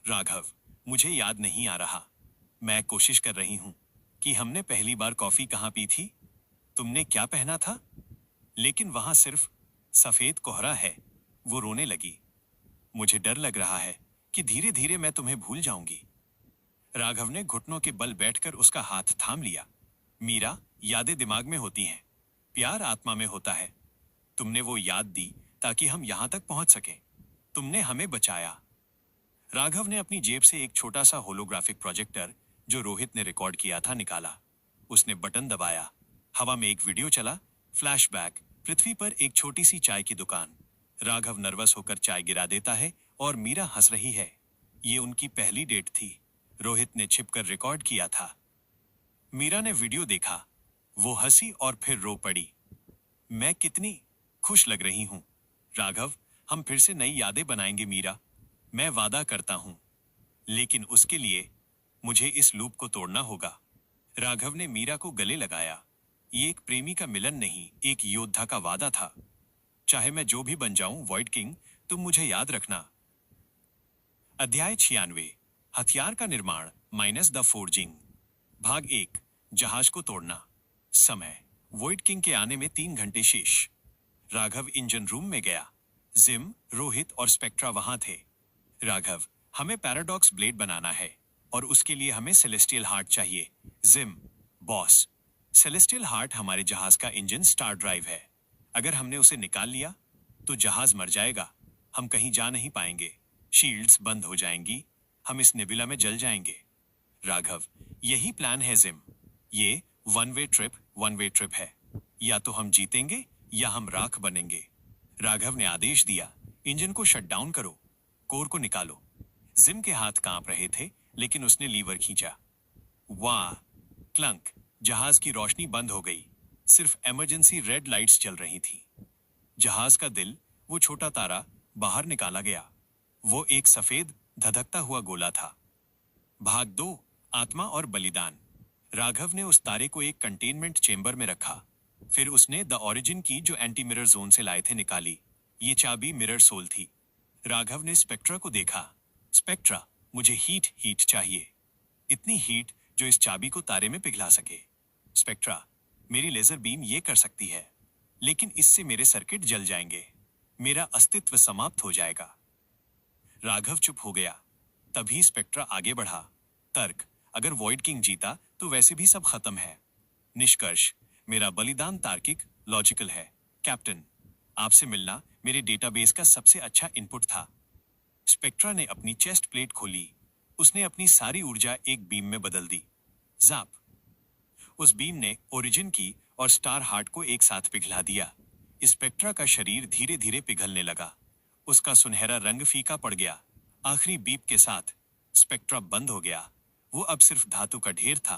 Speaker 2: राघव, मुझे याद नहीं आ रहा। मैं कोशिश कर रही हूं कि हमने पहली बार कॉफी कहां पी थी, तुमने क्या पहना था, लेकिन वहां सिर्फ सफेद कोहरा है। वो रोने लगी। मुझे डर लग रहा है कि धीरे धीरे मैं तुम्हें भूल जाऊंगी। राघव ने घुटनों के बल बैठकर उसका हाथ थाम लिया। मीरा, यादें दिमाग में होती हैं, प्यार आत्मा में होता है। तुमने वो याद दी ताकि हम यहां तक पहुंच सकें। तुमने हमें बचाया। राघव ने अपनी जेब से एक छोटा सा होलोग्राफिक प्रोजेक्टर, जो रोहित ने रिकॉर्ड किया था, निकाला। उसने बटन दबाया। हवा में एक वीडियो चला। फ्लैशबैक, पृथ्वी पर एक छोटी सी चाय की दुकान। राघव नर्वस होकर चाय गिरा देता है और मीरा हंस रही है। ये उनकी पहली डेट थी। रोहित ने छिपकर रिकॉर्ड किया था। मीरा ने वीडियो देखा। वो हंसी और फिर रो पड़ी। मैं कितनी खुश लग रही हूं। राघव, हम फिर से नई यादें बनाएंगे मीरा, मैं वादा करता हूं। लेकिन उसके लिए मुझे इस लूप को तोड़ना होगा। राघव ने मीरा को गले लगाया। ये एक प्रेमी का मिलन नहीं, एक योद्धा का वादा था। चाहे मैं जो भी बन जाऊं वॉइड किंग, तुम मुझे याद रखना। अध्याय 96, हथियार का निर्माण माइनस द फोर्जिंग। भाग 1, जहाज को तोड़ना। समय, वॉइड किंग के आने में 3 घंटे शेष। राघव इंजन रूम में गया। जिम, रोहित और स्पेक्ट्रा वहां थे। राघव, हमें पैराडॉक्स ब्लेड बनाना है और उसके लिए हमें सेलेस्टियल हार्ट चाहिए। जिम, बॉस, सेलेस्टियल हार्ट हमारे जहाज का इंजन स्टार ड्राइव है। अगर हमने उसे निकाल लिया तो जहाज मर जाएगा। हम कहीं जा नहीं पाएंगे। शील्ड्स बंद हो जाएंगी। हम इस नेबुला में जल जाएंगे। राघव, यही प्लान है जिम। ये वन वे ट्रिप है। या तो हम जीतेंगे या हम राख बनेंगे। राघव ने आदेश दिया, इंजन को शट डाउन करो, कोर को निकालो। जिम के हाथ कांप रहे थे, लेकिन उसने लीवर खींचा। वाह, क्लंक, जहाज की रोशनी बंद हो गई। सिर्फ इमरजेंसी रेड लाइट्स जल रही थी। जहाज का दिल, वो छोटा तारा, बाहर निकाला गया। वो एक सफेद धधकता हुआ गोला था। भाग 2, आत्मा और बलिदान। राघव ने उस तारे को एक कंटेनमेंट चेंबर में रखा। फिर उसने द ओरिजिन की, जो एंटी मिरर जोन से लाए थे, निकाली। ये चाबी मिरर सोल थी। राघव ने स्पेक्ट्रा को देखा। स्पेक्ट्रा, मुझे हीट चाहिए। इतनी हीट जो इस चाबी को तारे में पिघला सके। स्पेक्ट्रा, मेरी लेजर बीम ये कर सकती है, लेकिन इससे मेरे सर्किट जल जाएंगे। मेरा अस्तित्व समाप्त हो जाएगा। राघव चुप हो गया। तभी स्पेक्ट्रा आगे बढ़ा। तर्क, अगर वॉइड किंग जीता तो वैसे भी सब खत्म है। निष्कर्ष, मेरा बलिदान तार्किक, लॉजिकल है। कैप्टन, आपसे मिलना मेरे डेटाबेस का सबसे अच्छा इनपुट था। स्पेक्ट्रा ने अपनी चेस्ट प्लेट खोली। उसने अपनी सारी ऊर्जा एक बीम में बदल दी। जाप। उस बीम ने ओरिजिन की और स्टार हार्ट को एक साथ पिघला दिया। स्पेक्ट्रा का शरीर धीरे धीरे पिघलने लगा। उसका सुनहरा रंग फीका पड़ गया। आखिरी बीप के साथ स्पेक्ट्रा बंद हो गया। वो अब सिर्फ धातु का ढेर था।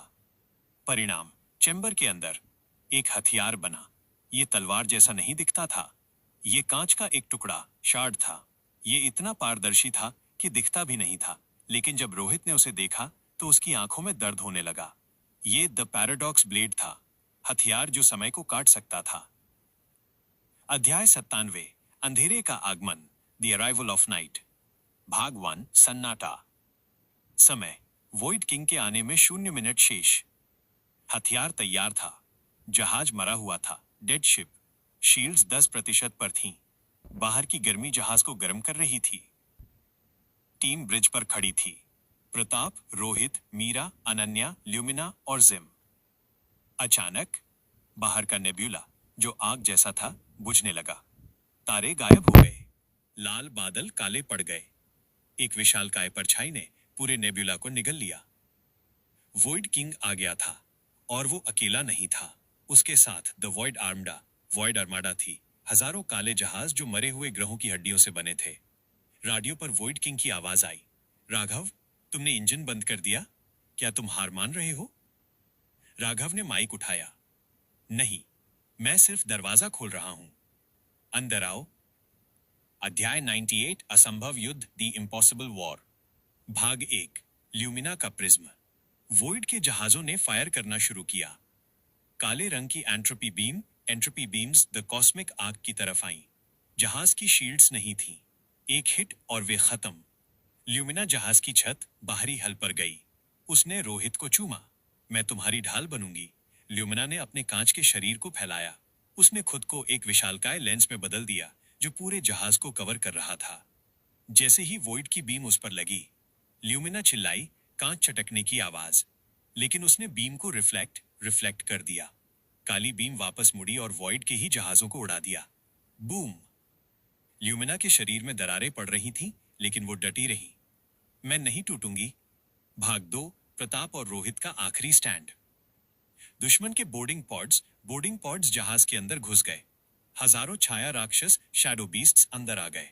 Speaker 2: परिणाम, चैम्बर के अंदर एक हथियार बना। ये तलवार जैसा नहीं दिखता था। ये कांच का एक टुकड़ा, शार्ड था। ये इतना पारदर्शी था कि दिखता भी नहीं था, लेकिन जब रोहित ने उसे देखा तो उसकी आंखों में दर्द होने लगा। ये द पैराडॉक्स ब्लेड था, हथियार जो समय को काट सकता था। अध्याय 97, अंधेरे का आगमन, द अराइवल ऑफ नाइट। भाग 1, सन्नाटा। समय, वॉइड किंग के आने में 0 मिनट शेष। हथियार तैयार था। जहाज मरा हुआ था, डेड शिप। शील्ड्स 10% पर थीं। बाहर की गर्मी जहाज को गर्म कर रही थी। टीम ब्रिज पर खड़ी थी। प्रताप, रोहित, मीरा, अनन्या, ल्यूमिना और जिम। अचानक बाहर का नेब्यूला, जो आग जैसा था, बुझने लगा। तारे गायब हो गए। लाल बादल काले पड़ गए। एक विशालकाय परछाई ने पूरे नेब्यूला को निगल लिया। वॉइड किंग आ गया था, और वो अकेला नहीं था। उसके साथ the void armada, void armada थी। हजारों काले जहाज जो मरे हुए ग्रहों की हड्डियों से बने थे। रेडियो पर वॉइड किंग की आवाज आई, राघव, तुमने इंजन बंद कर दिया? क्या तुम हार मान रहे हो? राघव ने माइक उठाया, नहीं, मैं सिर्फ दरवाजा खोल रहा हूं। अंदर आओ। अध्याय 98, असंभव युद्ध, द इम्पॉसिबल वॉर। भाग 1, ल्यूमिना का प्रिज्म। वॉइड के जहाजों ने फायर करना शुरू किया। काले रंग की एंट्रोपी बीम्स द कॉस्मिक आग की तरफ आईं। जहाज की शील्ड्स नहीं थीं। एक हिट और वे खत्म। ल्यूमिना जहाज की छत बाहरी हल पर गई। उसने रोहित को चूमा। मैं तुम्हारी ढाल बनूंगी। ल्यूमिना ने अपने कांच के शरीर को फैलाया। उसने खुद को एक विशालकाय लेंस में बदल दिया, जो पूरे जहाज को कवर कर रहा था। जैसे ही वॉइड की बीम उस पर लगी, ल्यूमिना चिल्लाई, कांच चटकने की आवाज। लेकिन उसने बीम को रिफ्लेक्ट कर दिया। काली बीम वापस मुड़ी और वॉइड के ही जहाजों को उड़ा दिया। बूम! ल्यूमिना के शरीर में दरारें पड़ रही थीं, लेकिन वो डटी रही। मैं नहीं टूटूंगी। भाग 2, प्रताप और रोहित का आखिरी स्टैंड। दुश्मन के बोर्डिंग पॉड्स जहाज के अंदर घुस गए। हजारों छाया राक्षस, शैडो बीस्ट्स अंदर आ गए।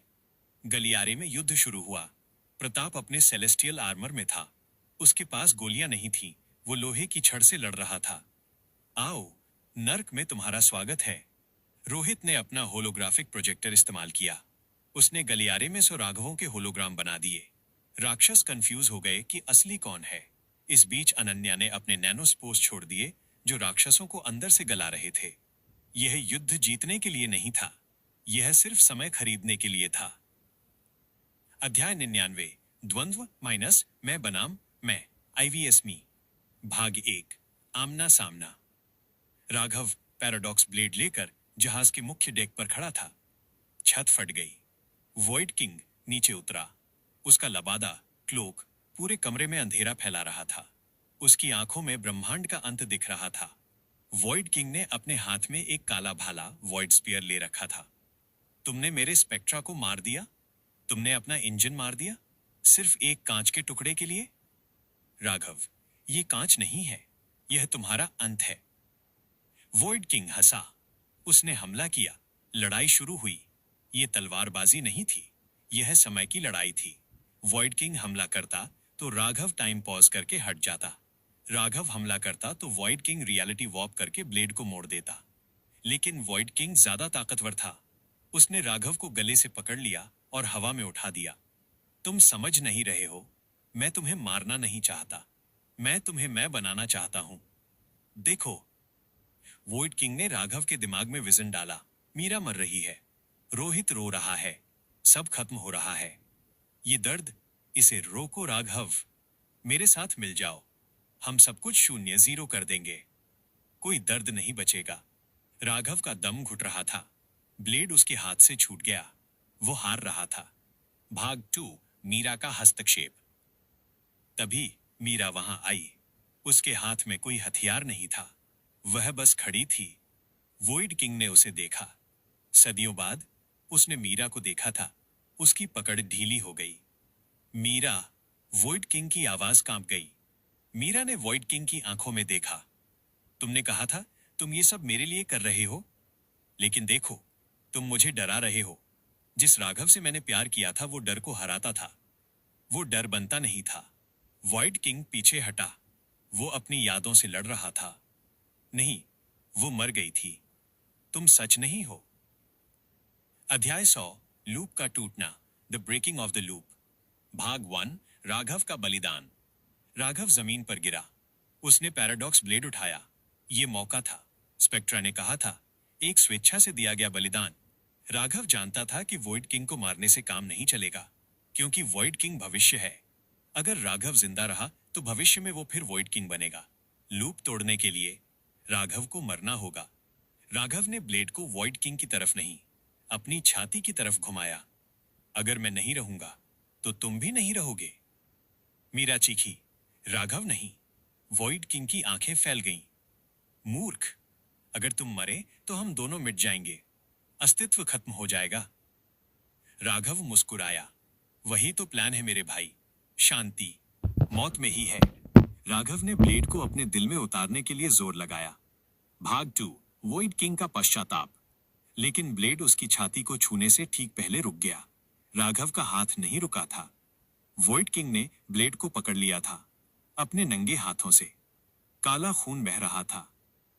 Speaker 2: गलियारे में युद्ध शुरू हुआ। प्रताप अपने सेलेस्टियल आर्मर में था। उसके पास गोलियां नहीं थीं। वो लोहे की छड़ से लड़ रहा था। आओ, नर्क में तुम्हारा स्वागत है। रोहित ने अपना होलोग्राफिक प्रोजेक्टर इस्तेमाल किया। उसने गलियारे में 100 राघवों के होलोग्राम बना दिए। राक्षस कंफ्यूज हो गए कि असली कौन है। इस बीच अनन्या ने अपने नैनोस्पोर्स छोड़ दिए, जो राक्षसों को अंदर से गला रहे थे। यह युद्ध जीतने के लिए नहीं था, यह सिर्फ समय खरीदने के लिए था। अध्याय 99, द्वंद्व माइनस मैं बनाम मैं, IVS मी। भाग 1, आमना सामना। राघव पैराडॉक्स ब्लेड लेकर जहाज के मुख्य डेक पर खड़ा था। छत फट गई। वॉइड किंग नीचे उतरा। उसका लबादा, क्लोक, पूरे कमरे में अंधेरा फैला रहा था। उसकी आंखों में ब्रह्मांड का अंत दिख रहा था। वॉइड किंग ने अपने हाथ में एक काला भाला, वॉइड स्पीयर, ले रखा था। तुमने मेरे स्पेक्ट्रा को मार दिया? तुमने अपना इंजन मार दिया? सिर्फ एक कांच के टुकड़े के लिए? राघव, ये कांच नहीं है, यह तुम्हारा अंत है। वॉइड किंग हंसा। उसने हमला किया। लड़ाई शुरू हुई। ये तलवारबाजी नहीं थी, यह समय की लड़ाई थी। वॉइड किंग हमला करता तो राघव टाइम पॉज करके हट जाता। राघव हमला करता तो वॉइड किंग रियलिटी वॉर्प करके ब्लेड को मोड़ देता। लेकिन वॉइड किंग ज्यादा ताकतवर था। उसने राघव को गले से पकड़ लिया और हवा में उठा दिया। तुम समझ नहीं रहे हो, मैं तुम्हें मारना नहीं चाहता, मैं तुम्हें मैं बनाना चाहता हूं। देखो। वॉइड किंग ने राघव के दिमाग में विजन डाला। मीरा मर रही है, रोहित रो रहा है, सब खत्म हो रहा है। ये दर्द, इसे रोको राघव। मेरे साथ मिल जाओ, हम सब कुछ 0 कर देंगे। कोई दर्द नहीं बचेगा। राघव का दम घुट रहा था। ब्लेड उसके हाथ से छूट गया। वो हार रहा था। भाग 2, मीरा का हस्तक्षेप। तभी मीरा वहां आई। उसके हाथ में कोई हथियार नहीं था, वह बस खड़ी थी। वॉइड किंग ने उसे देखा। सदियों बाद उसने मीरा को देखा था। उसकी पकड़ ढीली हो गई। मीरा! वॉइड किंग की आवाज कांप गई। मीरा ने वॉइड किंग की आंखों में देखा। तुमने कहा था तुम ये सब मेरे लिए कर रहे हो, लेकिन देखो, तुम मुझे डरा रहे हो। जिस राघव से मैंने प्यार किया था वो डर को हराता था। वो डर बनता नहीं था। व्हाइट किंग पीछे हटा। वो अपनी यादों से लड़ रहा था। नहीं, वो मर गई थी। तुम सच नहीं हो। अध्याय 100, लूप का टूटना, the breaking of the loop. भाग 1, राघव का बलिदान। राघव जमीन पर गिरा। उसने पैराडॉक्स ब्लेड उठाया। ये मौका था। स्पेक्ट्रा ने कहा था, एक स्वेच्छा से दिया गया बलिदान। राघव जानता था कि वॉइड किंग को मारने से काम नहीं चलेगा, क्योंकि वॉइड किंग भविष्य है। अगर राघव जिंदा रहा तो भविष्य में वो फिर वॉइड किंग बनेगा। लूप तोड़ने के लिए राघव को मरना होगा। राघव ने ब्लेड को वॉइड किंग की तरफ नहीं, अपनी छाती की तरफ घुमाया। अगर मैं नहीं रहूंगा तो तुम भी नहीं रहोगे। मीरा चीखी। राघव नहीं। वॉइड किंग की आंखें फैल गईं। मूर्ख, अगर तुम मरे तो हम दोनों मिट जाएंगे, अस्तित्व खत्म हो जाएगा। राघव मुस्कुराया। वही तो प्लान है मेरे भाई, शांति मौत में ही है। राघव ने ब्लेड को अपने दिल में उतारने के लिए जोर लगाया। भाग 2, वॉइड किंग का पश्चाताप। लेकिन ब्लेड उसकी छाती को छूने से ठीक पहले रुक गया। राघव का हाथ नहीं रुका था। वॉइड किंग ने ब्लेड को पकड़ लिया था अपने नंगे हाथों से। काला खून बह रहा था।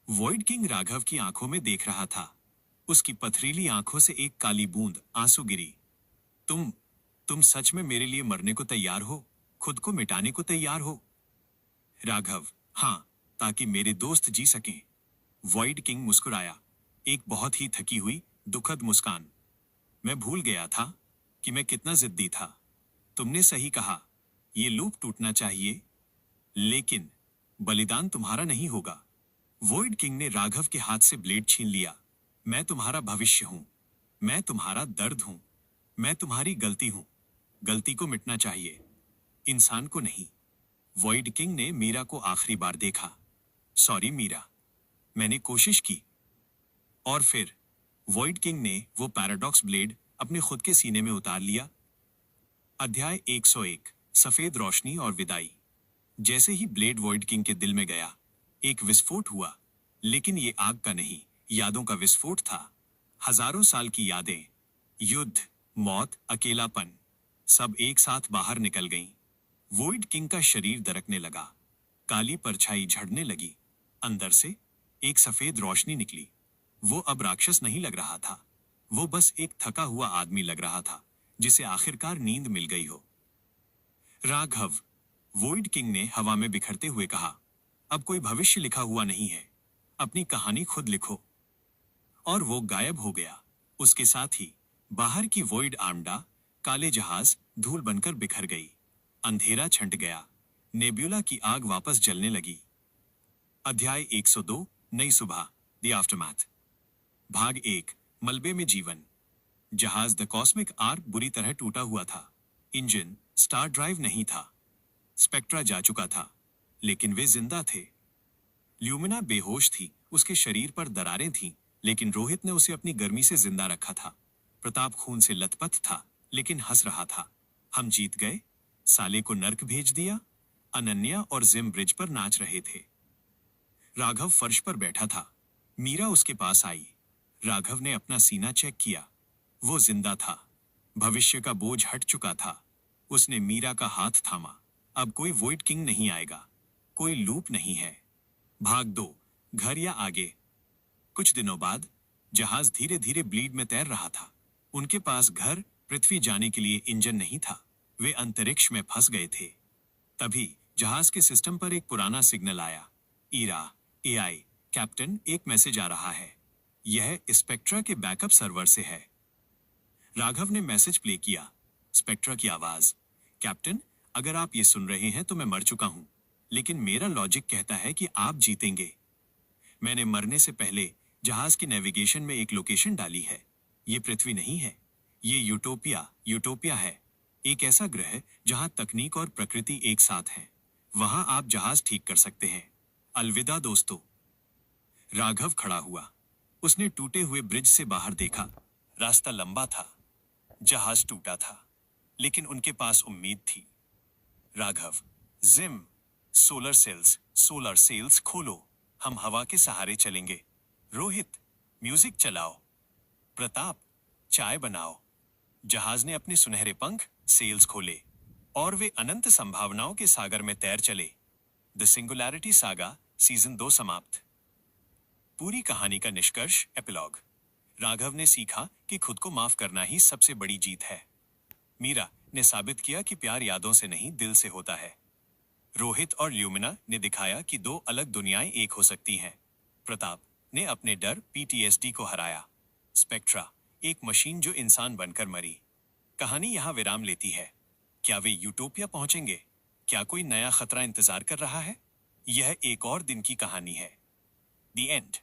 Speaker 2: वॉइड किंग राघव की आंखों में देख रहा था। उसकी पथरीली आंखों से एक काली बूंद आंसू गिरी। तुम सच में मेरे लिए मरने को तैयार हो? खुद को मिटाने को तैयार हो? राघव, हां, ताकि मेरे दोस्त जी सकें। वॉइड किंग मुस्कुराया, एक बहुत ही थकी हुई दुखद मुस्कान। मैं भूल गया था कि मैं कितना जिद्दी था। तुमने सही कहा, ये लूप टूटना चाहिए, लेकिन बलिदान तुम्हारा नहीं होगा। वॉइड किंग ने राघव के हाथ से ब्लेड छीन लिया। मैं तुम्हारा भविष्य हूं। मैं तुम्हारा दर्द हूं। मैं तुम्हारी गलती हूं। गलती को मिटना चाहिए, इंसान को नहीं। वॉइड किंग ने मीरा को आखिरी बार देखा। सॉरी मीरा, मैंने कोशिश की। और फिर वॉइड किंग ने वो पैराडॉक्स ब्लेड अपने खुद के सीने में उतार लिया। अध्याय 101, सफेद रोशनी और विदाई। जैसे ही ब्लेड वॉइड किंग के दिल में गया, एक विस्फोट हुआ। लेकिन ये आग का नहीं, यादों का विस्फोट था। हजारों साल की यादें, युद्ध, मौत, अकेलापन, सब एक साथ बाहर निकल गईं। वॉइड किंग का शरीर दरकने लगा। काली परछाई झड़ने लगी। अंदर से एक सफेद रोशनी निकली। वो अब राक्षस नहीं लग रहा था। वो बस एक थका हुआ आदमी लग रहा था, जिसे आखिरकार नींद मिल गई हो। राघव, वॉइड किंग ने हवा में बिखरते हुए कहा, अब कोई भविष्य लिखा हुआ नहीं है। अपनी कहानी खुद लिखो। और वो गायब हो गया। उसके साथ ही बाहर की वॉइड आर्मडा, काले जहाज धूल बनकर बिखर गई। अंधेरा छंट गया। नेब्यूला की आग वापस जलने लगी। अध्याय 102, नई सुबह, द आफ्टरमैथ। भाग 1, मलबे में जीवन। जहाज द कॉस्मिक आर्क बुरी तरह टूटा हुआ था। इंजन, स्टार ड्राइव नहीं था। स्पेक्ट्रा जा चुका था, लेकिन वे जिंदा थे। ल्यूमिना बेहोश थी। उसके शरीर पर दरारें थीं, लेकिन रोहित ने उसे अपनी गर्मी से जिंदा रखा था। प्रताप खून से लथपथ था, लेकिन हंस रहा था। हम जीत गए। साले को नर्क भेज दिया। अनन्या और जिम ब्रिज पर नाच रहे थे। राघव फर्श पर बैठा था। मीरा उसके पास आई। राघव ने अपना सीना चेक किया। वो जिंदा था। भविष्य का बोझ हट चुका था। उसने मीरा का हाथ थामा। अब कोई वॉइड किंग नहीं आएगा। कोई लूप नहीं है। भाग 2, घर या आगे। कुछ दिनों बाद जहाज धीरे धीरे ब्लीड में तैर रहा था। उनके पास घर, पृथ्वी जाने के लिए इंजन नहीं था। वे अंतरिक्ष में फंस गए थे। तभी जहाज के सिस्टम पर एक पुराना सिग्नल आया। ईरा, एआई, कैप्टन, एक मैसेज आ रहा है। यह स्पेक्ट्रा के बैकअप सर्वर से है। राघव ने मैसेज प्ले किया। स्पेक्ट्रा की आवाज, कैप्टन, अगर आप ये सुन रहे हैं तो मैं मर चुका हूं, लेकिन मेरा लॉजिक कहता है कि आप जीतेंगे। मैंने मरने से पहले जहाज की नेविगेशन में एक लोकेशन डाली है। ये पृथ्वी नहीं है, ये यूटोपिया है। एक ऐसा ग्रह जहां तकनीक और प्रकृति एक साथ हैं। वहां आप जहाज ठीक कर सकते हैं। अलविदा दोस्तों। राघव खड़ा हुआ। उसने टूटे हुए ब्रिज से बाहर देखा। रास्ता लंबा था, जहाज टूटा था, लेकिन उनके पास उम्मीद थी। राघव, जिम, सोलर सेल्स खोलो, हम हवा के सहारे चलेंगे। रोहित, म्यूजिक चलाओ। प्रताप, चाय बनाओ। जहाज ने अपने सुनहरे पंख, सेल्स खोले, और वे अनंत संभावनाओं के सागर में तैर चले। द सिंगुलैरिटी सागा सीजन 2 समाप्त। पूरी कहानी का निष्कर्ष एपिलॉग। राघव ने सीखा कि खुद को माफ करना ही सबसे बड़ी जीत है। मीरा ने साबित किया कि प्यार यादों से नहीं दिल से होता है। रोहित और ल्यूमिना ने दिखाया कि दो अलग दुनियाएं एक हो सकती हैं। प्रताप ने अपने डर पीटीएसडी को हराया। स्पेक्ट्रा एक मशीन जो इंसान बनकर मरी। कहानी यहाँ विराम लेती है। क्या वे यूटोपिया पहुंचेंगे? क्या कोई नया खतरा इंतजार कर रहा है? यह एक और दिन की कहानी है। The end.